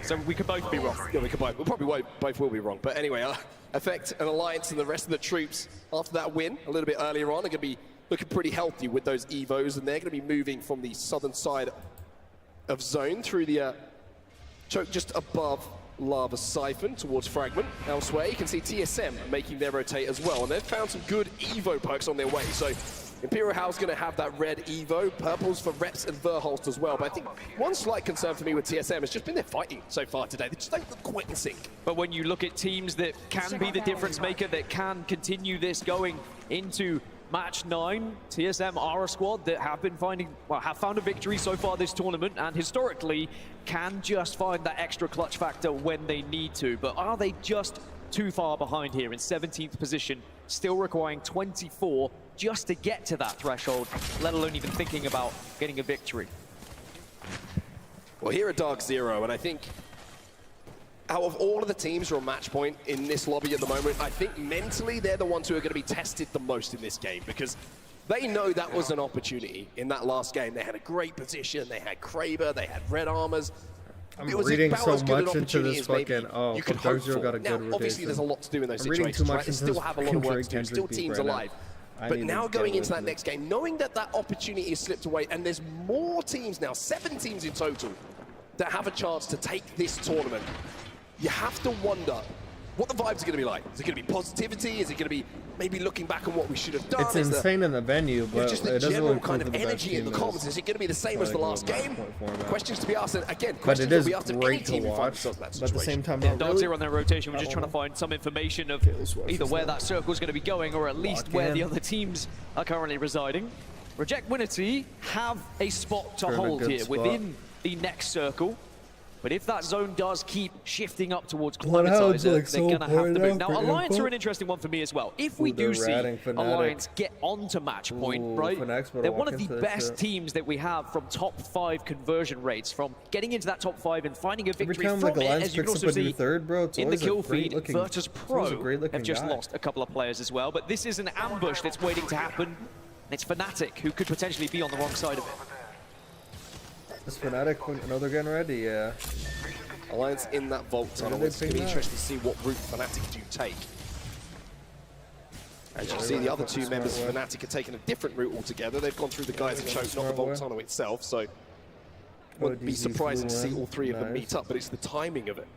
So we could both be wrong. Yeah, we could both. We probably won't, both will be wrong. But anyway, Effect and Alliance and the rest of the troops after that win a little bit earlier on are going to be looking pretty healthy with those Evos, and they're going to be moving from the southern side of zone through the choke just above Lava Siphon towards Fragment. Elsewhere, you can see TSM making their rotate as well, and they've found some good Evo perks on their way. So Imperial Howl's going to have that red Evo, purples for Reps and Verholst as well. But I think one slight concern for me with TSM has just been their fighting so far today. They just don't look quite in sync. But when you look at teams that can be the difference maker, that can continue this going into match 9, TSM are a squad that have been have found a victory so far this tournament, and historically can just find that extra clutch factor when they need to. But are they just too far behind here in 17th position, still requiring 24 just to get to that threshold, let alone even thinking about getting a victory? Well, here are Dark Zero, and I think out of all of the teams who are match point in this lobby at the moment, I think mentally they're the ones who are going to be tested the most in this game, because they know that was an opportunity in that last game. They had a great position, they had Kraber, they had red armors. I'm It was reading about so as good an much into opportunity this as maybe fucking. Oh, you could Dark hope Zero for. got a good Now, rotation. obviously, there's a lot to do in those I'm reading too situations, much right? They into still this have a lot of work Drake to do, still beef teams right now. alive. I But need now to going get into that with next game, knowing that that opportunity is slipped away, and there's more teams now, 7 teams in total, that have a chance to take this tournament, you have to wonder what the vibes are going to be like. Is it going to be positivity? Is it going to be maybe looking back on what we should have done? It's Is the- insane in the venue, but just it the doesn't general include kind who of the best energy in the team comments. Is it going to be the same as the last game? Questions to be asked, and again, But questions it will be is asked of any great to team who finds watch. themselves in that But at the situation. same time, Yeah, not Dark really. Zero on their rotation, we're just I trying don't to find some information of this watch either is where not- that circle's going to be going, or at least Lock where in. the other teams are currently residing. Reject Winity have a spot to They're in a hold good here spot. within the next circle. But if that zone does keep shifting up towards Bloodhound's, Climatizer, like, they're so going to have pointed to move. out Now, for Alliance info. are an interesting one for me as well. If we Ooh, do they're see ratting Fnatic. Alliance get onto match point, Ooh, right, Fnatic's better they're one walk of the into this best shit. teams that we have from top 5 conversion rates, from getting into that top 5 and finding a Every victory time from like it, Alliance as you can picks also up a new see third, bro, it's in the always a kill feed. great-looking- Virtus it's always a Pro great-looking have just guy. lost a couple of players as well, but this is an ambush that's waiting to happen. And it's Fnatic who could potentially be on the wrong side of it. Is Fnatic, I know they're getting ready, yeah. Alliance in that vault tunnel. they It's going to be ping that? interesting to see what route Fnatic do take. As you see, the other two members of Fnatic are taking a different route altogether. They've gone through the guys and choke, not the vault tunnel itself, so wouldn't be DZ's surprising to see blue all 3 of them nice. meet up, but it's the timing of it.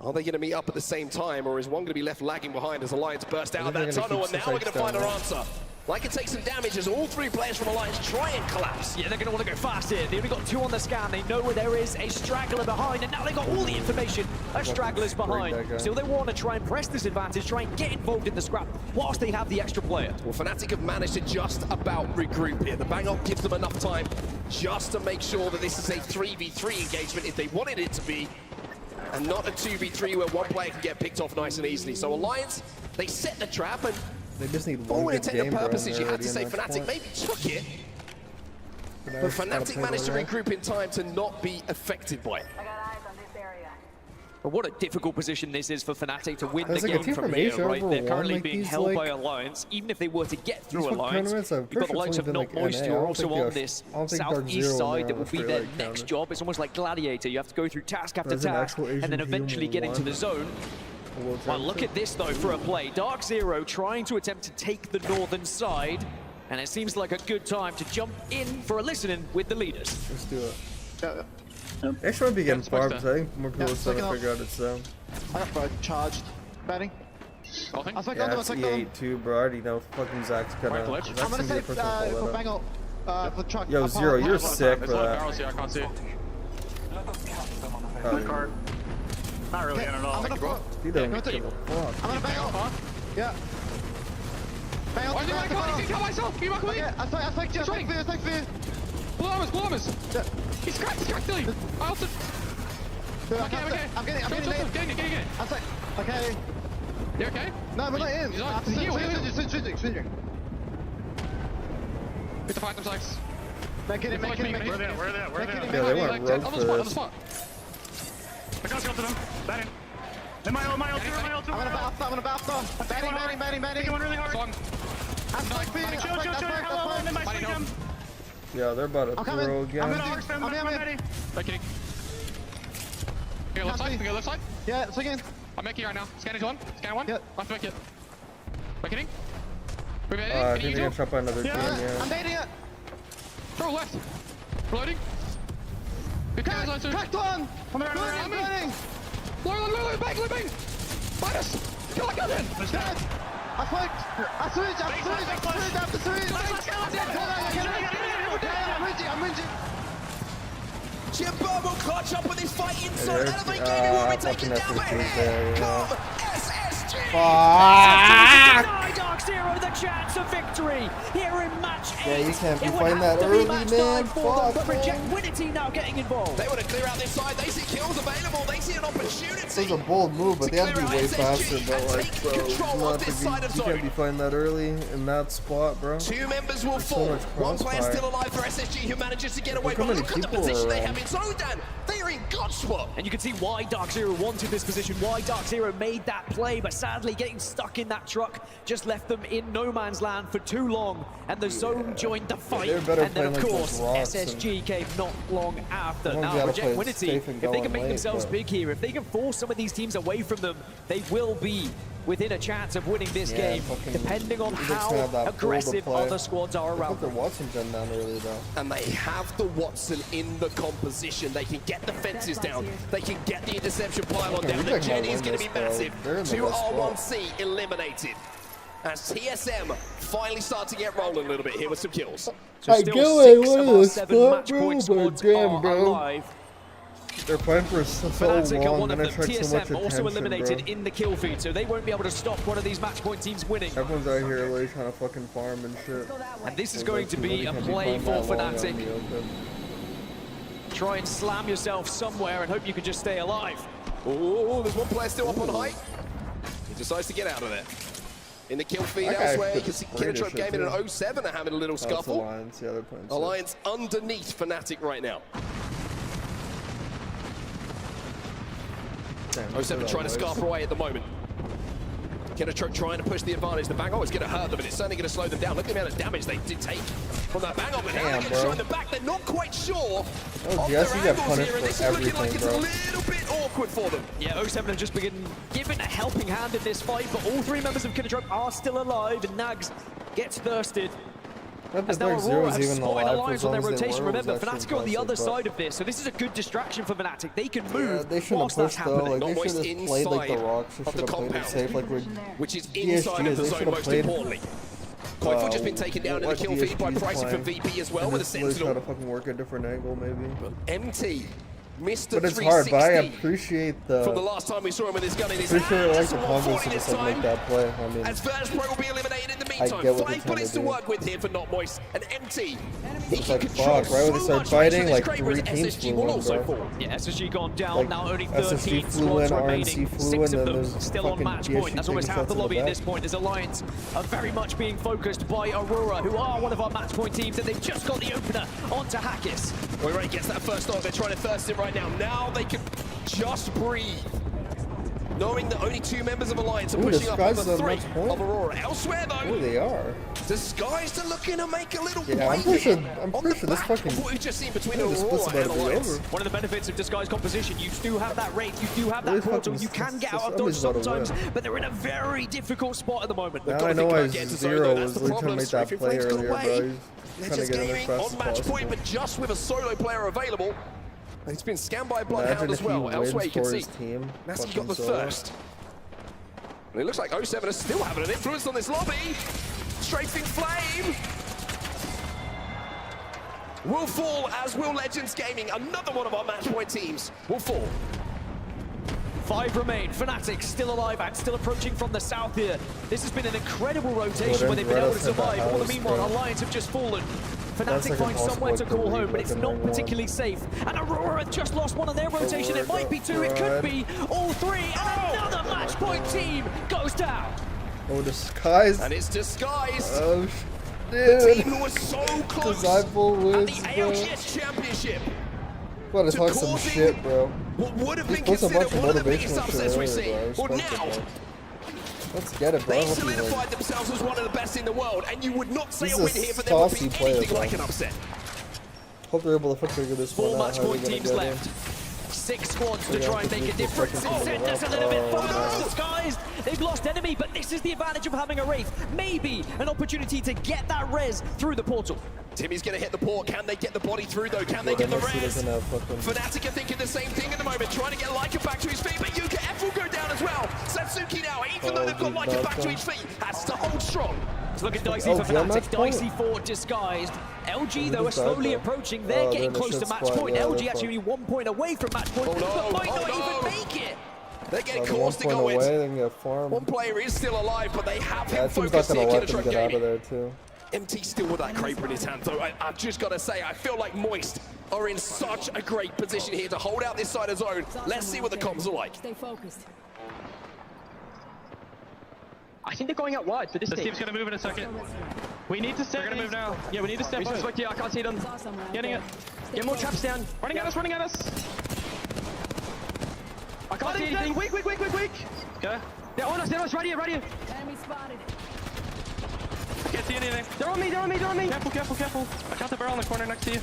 Are they going to meet up at the same time, or is one going to be left lagging behind as Alliance burst out of think that they're gonna tunnel? And keep now we're going to find our down. answer. Like it takes some damage as all 3 players from Alliance try and collapse. Yeah, they're going to want to go fast here. They only got 2 on the scan. They know where there is a straggler behind, and now they've got all the information. A straggler's behind. that guy. Still, they want to try and press this advantage, try and get involved in the scrap whilst they have the extra player. Well, Fnatic have managed to just about regroup here. The bang-up gives them enough time just to make sure that this is a 3v3 engagement if they wanted it to be, and not a 2v3 where one player can get picked off nice and easily. So Alliance, they set the trap, and They just need for one all good intended game, bro, and purposes, you they're had to already say in match Fnatic point. maybe took it, but Fnatic's gotta Fnatic play managed to well. regroup in time to not be affected by it. But what a difficult position this is for Fnatic to win There's the like a game team from from here, Asia right? over They're one, currently like being these, held like- by Alliance. Even if they were to get through fucking Alliance, tournaments, I'm you've got pretty the sure likes it's of only Not been, like, Moist, NA. who I are don't also think on they're- this I don't think Dark southeast Zero side are that will be their Australia next counted. job. It's almost like Gladiator. You have to go through task after There's an task, actual and then Asian eventually team get who into the won. zone. The World Well, look Championship. at this, though, for a play. Dark Zero trying to attempt to take the northern side, and it seems like a good time to jump in for a listening with the leaders. Let's do it. Yeah, They should be getting far, because I think more people Yeah, are starting to second figure out it's them. I got both charged. Batting. Nothing. I was Yeah, on them, it's I was on them. E8 too, bro. I already know fucking Zach's gonna. Right, ledge. Zach's I'm gonna be the save first one to pull for that bang up. up for truck. Yo, Zero, you're sick for There's a lot of that. barrels here, I can't see. Probably. Card. Not really, I don't know. I'm Like, gonna go. fuck. He don't Go take give it. a fuck. I'm gonna bang up. Yeah. I Kill myself. You back with me? I think you. Blue armors. He's cracked, Dilly. I also... I'm getting it. Getting it. I was like, okay. You okay? No, we're not in. He's on. Switching. Get the Phantom Sights. Make it. Where are they? Yeah, they went rogue On the first. spot. I got to them. That in. And my ult, I'm gonna bounce. Banning. Taking one really hard. Song. Chill. Yeah, they're about to I'm throw coming. again. I'm ready. Okay, left side. Yeah, swinging. I'm making right now. Scan one. Yeah. Left make it. Making. Ready? I think they're gonna trap by another team, yeah. I'm baiting it. Throw left. Reloading. Good guys, Cracked one. I'm ready. Burning. Load, bang. Minus. Kill like that in. Dead. I flicked. I switched. I'm ringing. Jimbo will clutch up with his fight inside. Elevate Gaming will be taken down by here. Come, SSG! Fuck! Dark Zero the chance of victory here in match 8. Yeah, you can't be It would fighting have that to be early, match man. 9 for them, Fuck, but Reject man. Winity now getting involved. They want to clear out this side. They see kills available. They see an This opportunity. is a bold move, but they have to be way faster, but like, take bro, control of this side of you can't zone. be fighting that early in that spot, bro. 2 members will so fall. much One player crossfire. still alive for SSG who manages to get away. Look how But many look at the people position are they around. have in zone, Dan. They are in God spot. And you can see why Dark Zero wanted this position, why Dark Zero made that play, but sadly getting stuck in that truck just left them in no man's land for too long, and the zone joined the fight, they're better and then of playing like course those rocks SSG came not long after. Someone's Now gotta Reject play it Winity, safe and if they go can in make late, themselves but- big here, if they can force some of these teams away from them, they will be within a chance of winning this Yeah, game, fucking- depending on they're just gonna have how that bull to aggressive play. other squads are They around put their them. Watson gen down early, though. And they have the Watson in the composition. They can get the fences down. They can get the interception pylon Okay, down. The Reject gen might is win going to this, be bro. massive. They're in the 2 best spot. R1C eliminated. As TSM finally start to get rolling a little bit here with some kills. So I still get 6 it, of what our is 7 that, match bro? point But squads damn, are bro. alive. They're playing for so Fnatic are long, one of and them. I attract so much TSM also attention, eliminated bro. in the kill feed, so they won't be able to stop one of these match point teams winning. Everyone's out here really trying to fucking farm and shit. And this is So going like, to you be really a can't be play playing for that long out in Fnatic. the open. Try and slam yourself somewhere and hope you can just stay alive. Oh, there's one player still up on height. He decides to get out of there. In the kill feed That guy elsewhere, you could can see spray this Kinatrop shit, Gaming too. and 07 are having a little That's scuffle. Alliance, yeah, they're playing sick. Alliance underneath Fnatic right now. Damn, 07 that trying to was- scarf away at the moment. Kinatrop trying to push the advantage. The bang is going to hurt them, and it's certainly going to slow them down. Look at the amount of damage they did take from that bang but now Damn, they're going to bro. show in the back. They're not quite sure Oh, of Jesse their got angles punished here, and this for is looking like everything, it's bro. a little bit awkward for them. Yeah, 07 have just been given a helping hand in this fight, but all 3 members of Kinatrop are still alive, and Nags gets thirsted. That As now Dark Aurora Zero's have even spotted alive for Alliance as on long their as they rotation. were, was Remember, actually Fnatic are on the other impressive, but- side of this, so this is a good distraction for Fnatic. They can Yeah, move they shouldn't whilst have that's pushed though. happening. Like Not they moist should have played like the inside rocks. They of the should have played it compound. safe, like we're Which is DSG, inside of the they zone, should've most played, importantly. Koifu just been taken down in the what kill feed by DSG is Pricey for playing. VP as well And with a just really try Sentinel. to fucking work a different angle, maybe. MT missed the But it's hard. But I 360 appreciate from the the. last time we saw him with his gun in his Pretty hand. sure I like Just the a combos 140 to this just like make time. that play. I mean, As Virtus Pro will be eliminated in the I meantime. get what 5 they're trying bullets to to do. work with here for Not Moist. And MT, he It's can like, control fuck, right when so they start much fighting, range like, with this crate, 3 whereas teams SSG flew will in, also bro. fall. Yeah, SSG gone down, Like, now only SSG 13 flew squads in, remaining. RNC flew 6 in, of and them there's still on fucking match DSG point. That's almost taking half the shots in the lobby at back. this point, as Alliance are very much being focused by Aurora, who are one of our match point teams, and they've just got the opener onto Hackis. Moirai gets that first off. They're trying to thirst it right now. Now they can just breathe. Knowing that only 2 members of Alliance are Ooh, pushing up Disguise over is 3 a match point. of Aurora. Elsewhere, though, Oh, they are. Disguised are looking to make a little Yeah, I'm play pretty sure. here I'm on pretty the sure this back fucking. of what we've just seen between Yeah, this Aurora split's about and to be Alliance. over. One of the benefits of Disguise composition, you do have that rate, you do have that Really portal, fucking you can get out of somebody's dodge about to win. sometimes, but they're in a very difficult spot at the moment. Now gotta I know think why about getting to zone, Zero though. That's was the really trying to problem. make that Strafing play Flames got earlier, away. bro. He's trying to Legends get in there Gaming fast on as match point, possible. but just with a solo player available. And he's been scanned by a Bloodhound Imagine as if he well. wins Elsewhere you can for see his team. Nasty fucking got the solo. thirst. And it looks like 07 is still having an influence on this lobby. Strafing Flame will fall, as will Legends Gaming. Another one of our match point teams will fall. 5 remain. Fnatic still alive and still approaching from the south here. This has been an incredible rotation where they've been able to survive. All the meanwhile, Alliance have just fallen. Fnatic finds somewhere to call home, but it's not particularly safe. And Aurora just lost one of their rotation. It might be 2, it could be all 3. And another match point team goes down. Oh, disguise. And it's disguised. Oh, The dude. team who was so close Disciple at wins, the bro. ALGS Championship. Gotta talk some causing shit, bro. What would have been He's supposed to considered one of the motivational biggest shit upsets we've earlier, seen. bro. I Well, respect now it, bro. Let's get it, bro. I they hope he wins. solidified themselves as one of the best in the world, and you would not say He's a a win here for them would saucy be player, anything bro. like an upset. Hope they're able to figure this 4 one out. match How are point they gonna teams get left. in? 6 squads to Yeah, try and because make a we difference. fucking Send us a rough. little bit Oh, further no. in the skies. They've lost enemy, but this is the advantage of having a Wraith. Maybe an opportunity to get that res through the portal. Timmy's going to hit the port. Can they get the body through, though? Can they get the Messi res? doesn't have fucking... Fnatic are thinking the same thing at the moment, trying to get Leica back to his feet, but Yuka F will go down as well. Satsuki now, even though they've got Leica back to his feet, has to hold strong. It's looking dicey for Fnatic, dicey for Disguised. LG, though, are slowly approaching. They're getting close to match point. LG actually 1 point away from match point, but might not even make it. They're getting One caustic point on away, it. they can get farmed. One player is still alive, but they have Yeah, him it seems not focused gonna here. let Gonna them try get and out gain of it. there, too. MT still with that Kraber in his hand, though. I've just got to say, I feel like Moist are in such a great position here to hold out this side of zone. Let's see what the comms are like. Stay focused. I think they're going out wide for this This team. team's gonna move in a second. We need to step. They're gonna move now. Yeah, we need to step. Reach this way, I can't see them. Getting it. Get more traps down. Running at us, running at us. I can't see anything. Weak. Okay. They're on us. Right here. Enemy spotted. Can't see anything. They're on me. Careful. I got the barrel in the corner next to you.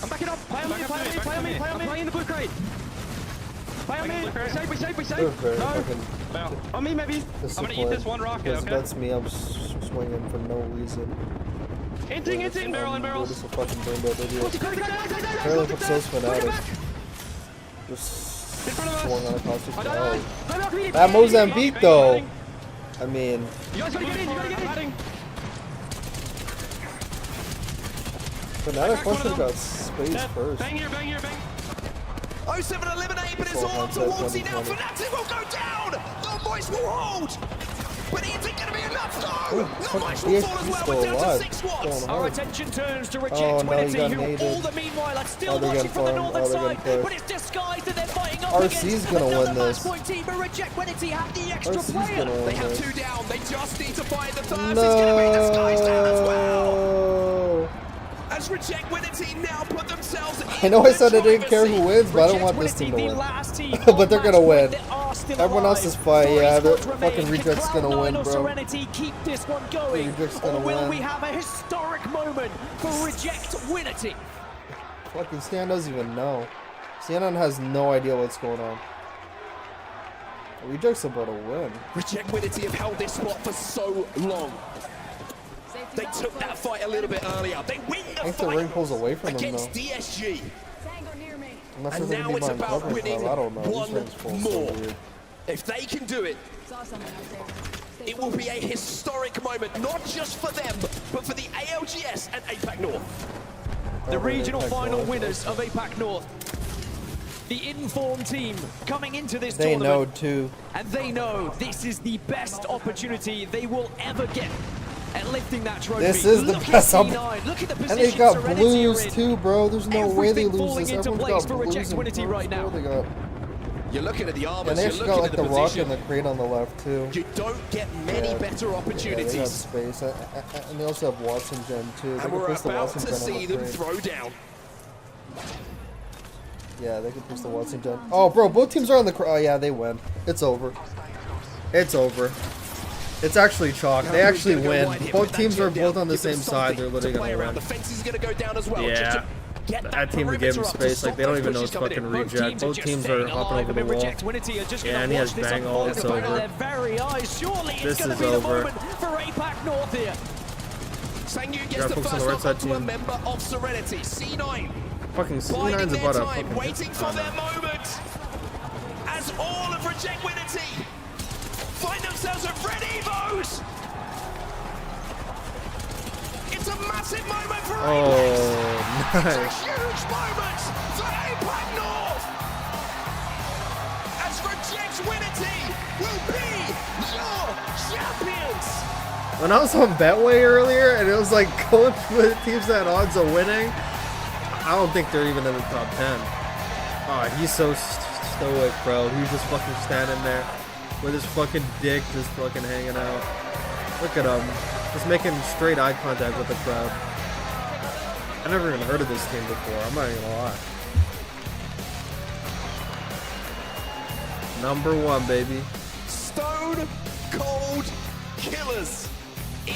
I'm backing up. Play on Back me. up to me, back to me. I'm playing the blue crate. Play on me. Blue crate. We're safe. They're very No. fucking Well, On me, maybe. I'm gonna eat disciplined. this one rocket, Because okay? that's me, I'm swinging for no reason. Inting, barrels. Just a fucking burned up idiot. Apparently Apparently from Sos Fanatic. In Just front of us. swung on a caustic I barrel. died. That Mozambique though! I mean, You guys gotta get in. Fanatic one of must have them. got space first. Bang here. 07 eliminate, but it's Well, all up hindsight towards you now. 2020. Fnatic will go down. The Moist will hold. But is it going to be enough? No. The fucking Moist will fall as DSP's well. still We're down to alive. 6 squads. Going Our hard. attention turns to Reject Oh, no, he Winity, got who naded. all the meanwhile are still Oh, they're watching getting from the farmed. northern Oh, they're side, getting but pushed. it's Disguised that they're fighting up RC's against gonna another win match this. point team, but Reject Winity have the extra RC's player. gonna win They have this. 2 down. They just need to find the third. It's going to be Disguised down as well. No! As Reject Winity now put themselves in I know I the said I didn't care who driver's wins, but I don't Reject want this team to Winity, the win. last team But they're on gonna match win. point that are still Everyone else alive. is fine, 3 yeah, the squads remain. fucking Can Reject's gonna Cloud9 win, or bro. Serenity keep this one going, Reject's or gonna will win. we have a historic moment for Reject Winity? Fucking Stan doesn't even know. Stan has no idea what's going on. Reject's about to win. Reject Winity have held this spot for so long. They took that fight a little bit earlier. They win the I think the fight ring pulls away from them against though. DSG. I'm not sure And if they now can be it's behind about cover winning now. I don't know. These one rings pull so more. weird. If they can do it, it will be a historic moment, not just for them, but for the ALGS and APAC North. The Over regional APAC final North. winners of APAC North. The informed team coming into this They know tournament. too. And they know this is the best opportunity they will ever get at lifting that trophy. This is the Look at best C9. Look at the And position they got Serenity blues are in. too, bro. There's no way they Everything lose falling this. into Everyone's place got for blues Reject and Winity purple. right now. They got, You're looking at the armors, and they you're actually got looking like at the the rock position. and the crate on the left too. You don't get many better Yeah, they got opportunities. space. And they also have Watson Gen too. They And can we're push the about Watson to Gen on see the them crate. throw down. Yeah, they can push the Watson Gen. Oh, bro, both teams are on the. Oh, yeah, they win. It's over. It's over. It's actually chalk. They actually win. Both teams are both on the same side. They're literally gonna win. The fence is gonna go down as well. Yeah. Just to get That team gave him perimeter up to space. stop Like they don't those even know pushes it's coming fucking in. reject. Both teams are hopping over the wall. Reject Winity are just Yeah, gonna and he watch has this bang unfold all. It's in front of over. their very eyes. Surely This it's gonna is be the over. moment for APAC North here. Sangyu Gotta gets the focus on the first right knock side onto a team. member of Serenity. C9 Fucking biding C9's their about to time, fucking waiting for their moment. As all of Reject Winity find themselves at Red Evos. It's a massive moment for APAC. Oh, It's a nice. huge moment for APAC North. As Reject When I was on Betway earlier and it was like going with teams that had odds of winning, I don't think they're even in the top 10. Oh, he's so stoic, bro. He's just fucking standing there with his fucking dick just fucking hanging out. Look at him. Just making straight eye contact with the crowd. I never even heard of this team before. I'm not even gonna lie. Number 1, baby. Stone cold killers.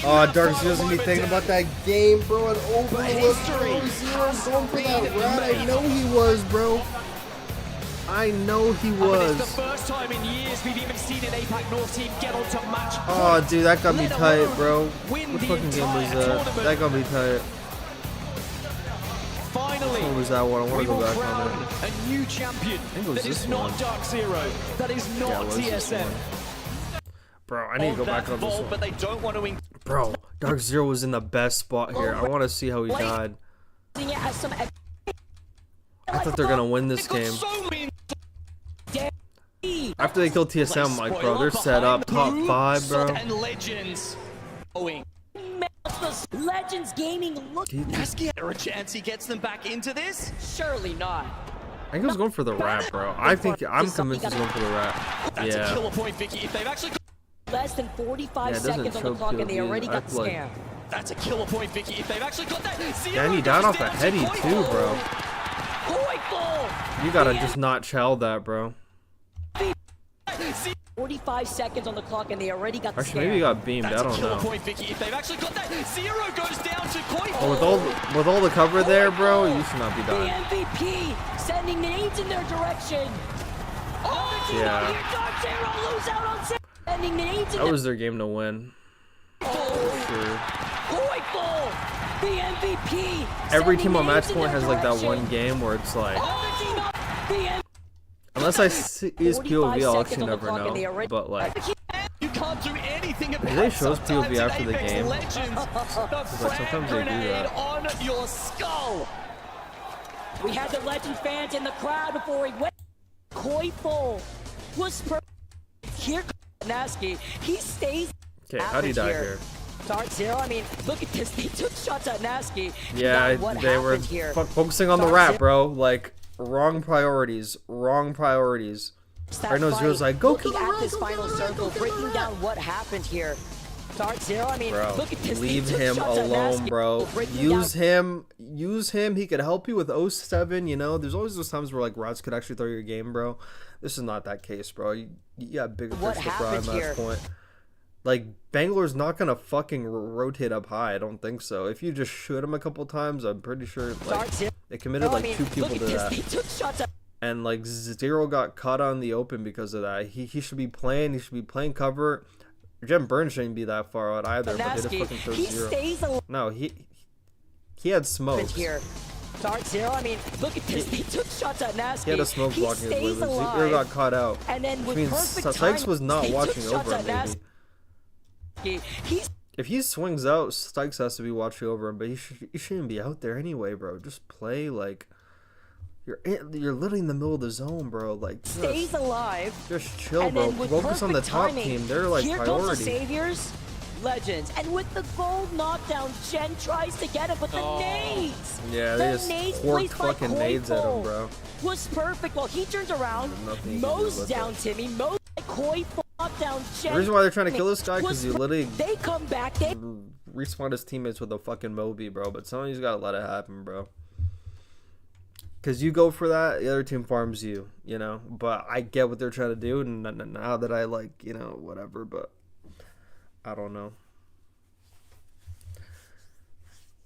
Oh, Dark Zero's gonna be thinking about that game, bro, and Overlook. Zero's going for that rat. I know he was, bro. I know he was. It's the first time in years we've even seen an APAC North team get onto match. Oh, dude, that got me tight, bro. What fucking game was that? That got me tight. Finally, what was that one? I want to go back on it. A new champion. I think it was that this is one. not Dark Zero. That is not Yeah, it was this TSM. one. Bro, I need to go back on this one. But they don't want to. Bro, Dark Zero was in the best spot here. I want to see how he died. I thought they're gonna win this game. After they kill TSM, like, bro, they're set up top 5, bro. And Legends going. Legends Gaming, look. Is there a chance he gets them back into this? Surely not. I think he was going for the rat, bro. I'm convinced he's going for the rat. That's a killer point, Vicky. If they've actually less than 45 seconds on the clock and they already got the scam. That's a killer point, Vicky. If they've actually got that. Yeah, and he died off a heady too, bro. You gotta just not chow that, bro. 45 seconds on the clock and they already got the Actually, scam. maybe he got beamed. I don't know. Point, Vicky. If they've actually got that, Zero goes down to Koi. Oh, with all the cover there, bro, you should not be The dying. MVP sending nades in their direction. Yeah. Dark Zero lose out on sending nades in That was their game to win. For sure. The MVP. Every team on match point has like that one game where it's like, unless I see his POV, I'll actually never know. But like, you can't do anything about they show POV after the game. Legends, the Sometimes they do that. on your skull. We had the Legend fans in the crowd before he went. Koiful was here. Nasky, he stays. Okay, how'd he die here? Dark Zero, I mean, look at this. They took shots at Nasky. Yeah, they were focusing on the rat, bro. Like, wrong priorities. Wrong priorities. I know Zero's like, go kill the rat. This final circle, breaking down what happened here. Dark Zero, I mean, bro, look at this. Leave him alone, bro. Use him. Use him. He could help you with 07, you know? There's always those times where, like, rats could actually throw your game, bro. This is not that case, bro. You got bigger fish to fry at that point. Like, Bangalore's not gonna fucking rotate up high. I don't think so. If you just shoot him a couple times, I'm pretty sure, like, they committed, like, 2 people to that. And, like, Zero got caught on the open because of that. He should be playing. He should be playing cover. Jem Burn shouldn't be that far out either, but they just fucking chose Zero. No, he had smokes. Dark Zero, I mean, look at this. He took shots at Nasky. He had a smoke blocking his way, but Zero got caught out. And then with which means Sykes was not watching over him, maybe. If he swings out, Sykes has to be watching over him, but he shouldn't be out there anyway, bro. Just play like you're literally in the middle of the zone, bro. Like stays alive. Just chill, bro. Focus on the top team. They're like Here priority. Comes the Saviors, Legends, and with the gold knockdown, Jen tries to get it, but the nades. Yeah, they just porked fucking nades at him, bro. Was perfect. Well, he turns around, mows down Timmy, mows Koi. The reason why they're trying to kill this guy because you literally they come back, they respawn his teammates with a fucking Moby, bro. But somebody's gotta let it happen, bro. Cause you go for that, the other team farms you, you know. But I get what they're trying to do, and now that I like, you know, whatever. But I don't know.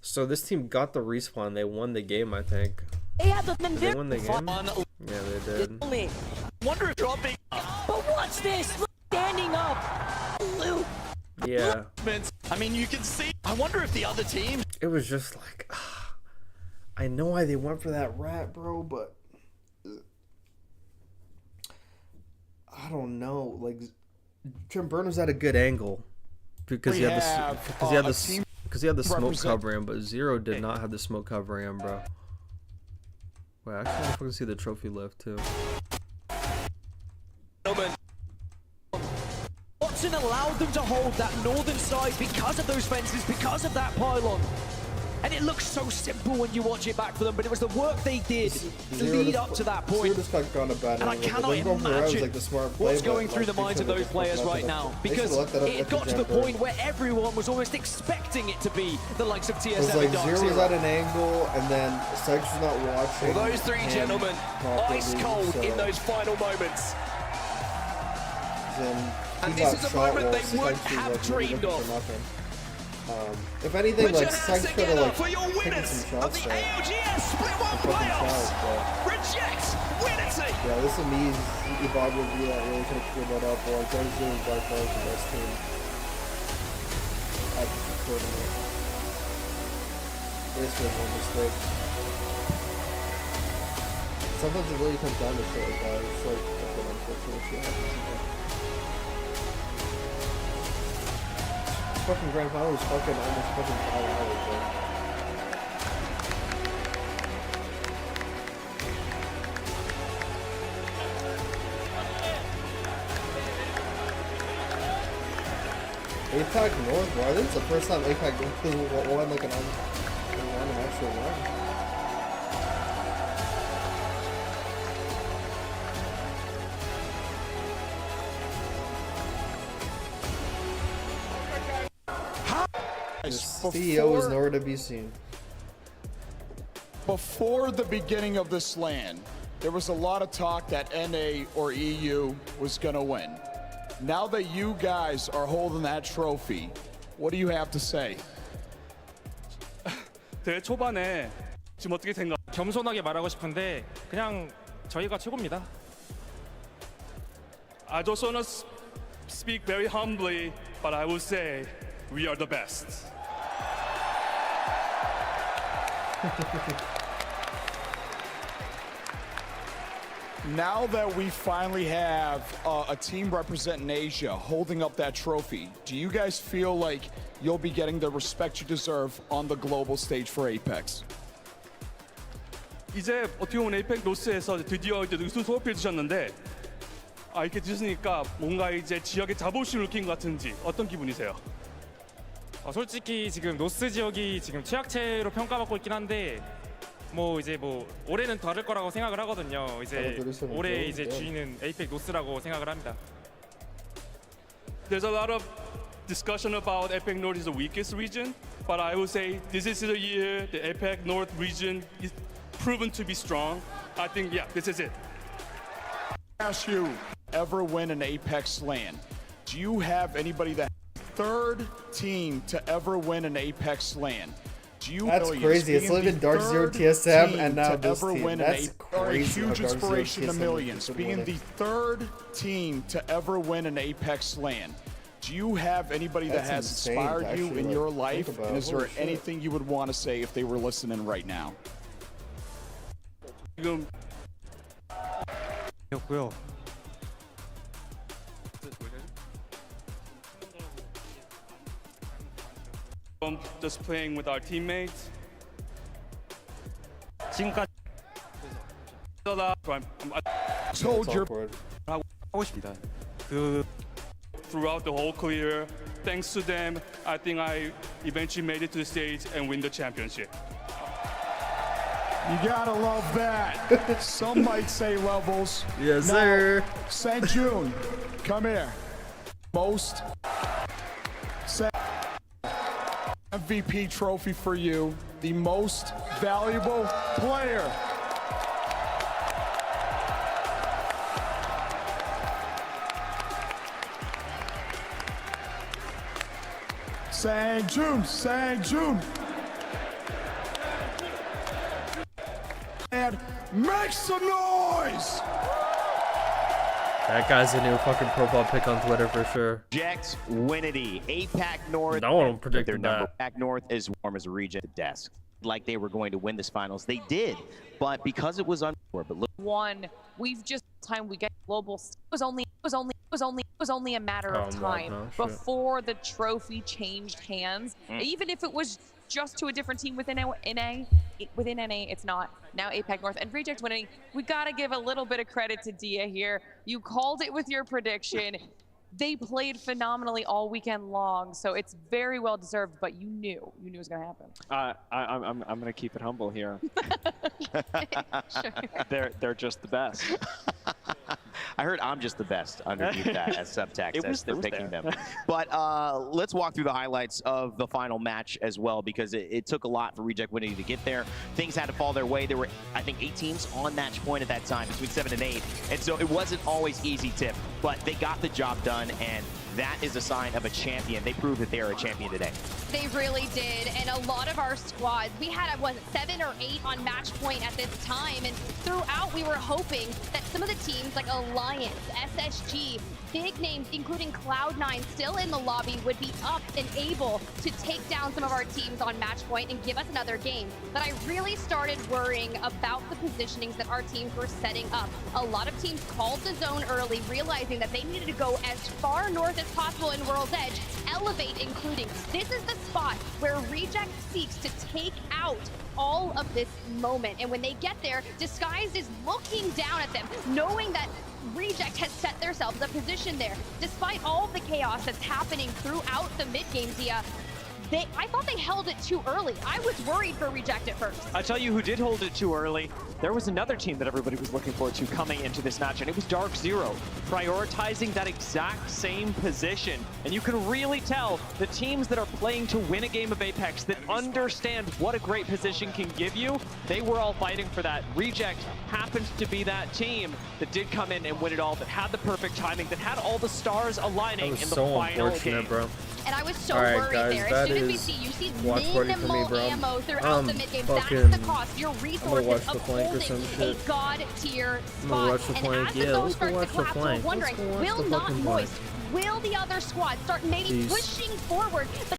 So this team got the respawn. They won the game, I think. They won the game. Yeah, they did. Wonder if dropping. But watch this. Standing up. Yeah. I mean, you can see. I wonder if the other team. It was just like, I know why they went for that rat, bro, but I don't know. Like, Jim Burn was at a good angle because he had the smoke covering him, but Zero did not have the smoke covering him, bro. Wait, actually, I want to see the trophy lift too. What's in the allowed them to hold that northern side because of those fences, because of that pylon. And it looks so simple when you watch it back for them, but it was the work they did to lead up to that point. And I cannot imagine what's going through the minds of those players right now, because it got to the point where everyone was almost expecting it to be the likes of TSM. It's like Zero was at an angle, and then Sykes was not watching. Well, those three gentlemen, ice cold in those final moments. And this is a moment they would have dreamed of. If anything, like Sykes could have for your winners some shots of the ALGS Split 1 playoffs. Reject Winity. Yeah, this is me. Evolve would be that really could have cleared that up. Or Jones doing by far the best team at the tournament. This was one mistake. Sometimes it really comes down to shit like that. It's like fucking unfortunate shit happens. Fucking grand final was fucking almost fucking 5 hours, bro. APAC North, bro. I think it's the first time APAC North won like an actual run. The CEO is nowhere to be seen. Before the beginning of this LAN, there was a lot of talk that NA or EU was going to win. Now that you guys are holding that trophy, what do you have to say? 대회 초반에 지금 어떻게 생각? 겸손하게 말하고 싶은데 그냥 저희가 최고입니다. I just wanna speak very humbly, but I will say we are the best. Now that we finally have a team representing Asia holding up that trophy, do you guys feel like you'll be getting the respect you deserve on the global stage for Apex? 이제 어떻게 보면 에이펙 노스에서 드디어 이제 우수 트로피를 주셨는데 이렇게 주시니까 뭔가 이제 지역의 자부심을 느낀 것 같은지 어떤 기분이세요? 솔직히 지금 노스 지역이 지금 최악체로 평가받고 있긴 한데 뭐 이제 뭐 올해는 다를 거라고 생각을 하거든요. 이제 올해 이제 주인은 에이펙 노스라고 생각을 합니다. There's a lot of discussion about APAC North is the weakest region, but I will say this is the year the APAC North region is proven to be strong. I think, yeah, this is it. Ask you, ever win an Apex LAN? Do you have anybody that third team to ever win an Apex LAN? That's crazy. It's living Dark Zero TSM and now this team. That's crazy. A huge inspiration to millions. Being the third team to ever win an Apex LAN. Do you have anybody that has inspired you in your life? And is there anything you would want to say if they were listening right now? Just playing with our teammates. 지금까지 told your 하고 싶습니다. throughout the whole career, thanks to them, I think I eventually made it to the stage and win the championship. You gotta love that. Some might say levels. Yes, now, sir. St. June, come here. Most MVP trophy for you, the most valuable player. St. June, St. June. And make some noise! That guy's a new fucking profile pic on Twitter for sure. Jax Winity, APAC North. No one predicted their number. that. APAC North is warm as a region at the desk. Like they were going to win this finals. They did, but because it was but look. We've just time we get global. It was only a matter of time before the trophy changed hands. Even if it was just to a different team within NA, it's not. Now APAC North and Reject winning. We gotta give a little bit of credit to Dia here. You called it with your prediction. they played phenomenally all weekend long, so it's very well deserved. But you knew it was going to happen. I'm going to keep it humble here. Sure. They're just the best. I heard I'm just the best underneath that as subtext as they're picking them. But let's walk through the highlights of the final match as well, because it took a lot for Reject Winning to get there. Things had to fall their way. There were, I think, 8 teams on match point at that time, between 7 and 8. And so it wasn't always easy, Tip, but they got the job done, and that is a sign of a champion. They proved that they are a champion today. They really did, and a lot of our squads, we had, 7 or 8 on match point at this time, and throughout we were hoping that some of the teams like Alliance, SSG, big names, including Cloud9, still in the lobby, would be up and able to take down some of our teams on match point and give us another game. But I really started worrying about the positionings that our teams were setting up. A lot of teams called the zone early, realizing that they needed to go as far north as possible in World's Edge, elevate including. This is the spot where Reject seeks to take out all of this moment. And when they get there, Disguised is looking down at them, knowing that Reject has set themselves a position there. Despite all of the chaos that's happening throughout the mid-game, Zia, I thought they held it too early. I was worried for Reject at first. I tell you who did hold it too early. There was another team that everybody was looking forward to coming into this match, and it was Dark Zero, prioritizing that exact same position. And you can really tell the teams that are playing to win a game of Apex, that understand what a great position can give you, they were all fighting for that. Reject happened to be that team that did come in and win it all, that had the perfect timing, that had all the stars aligning in the final game. Bro. And I was so right, worried guys, there. As soon as we see you see minimal ammo throughout the mid game, that's the cost. Your resources of holding a god tier spot. And as the zone starts to collapse, we're wondering, will not Moist, will the other squad start maybe pushing forward? But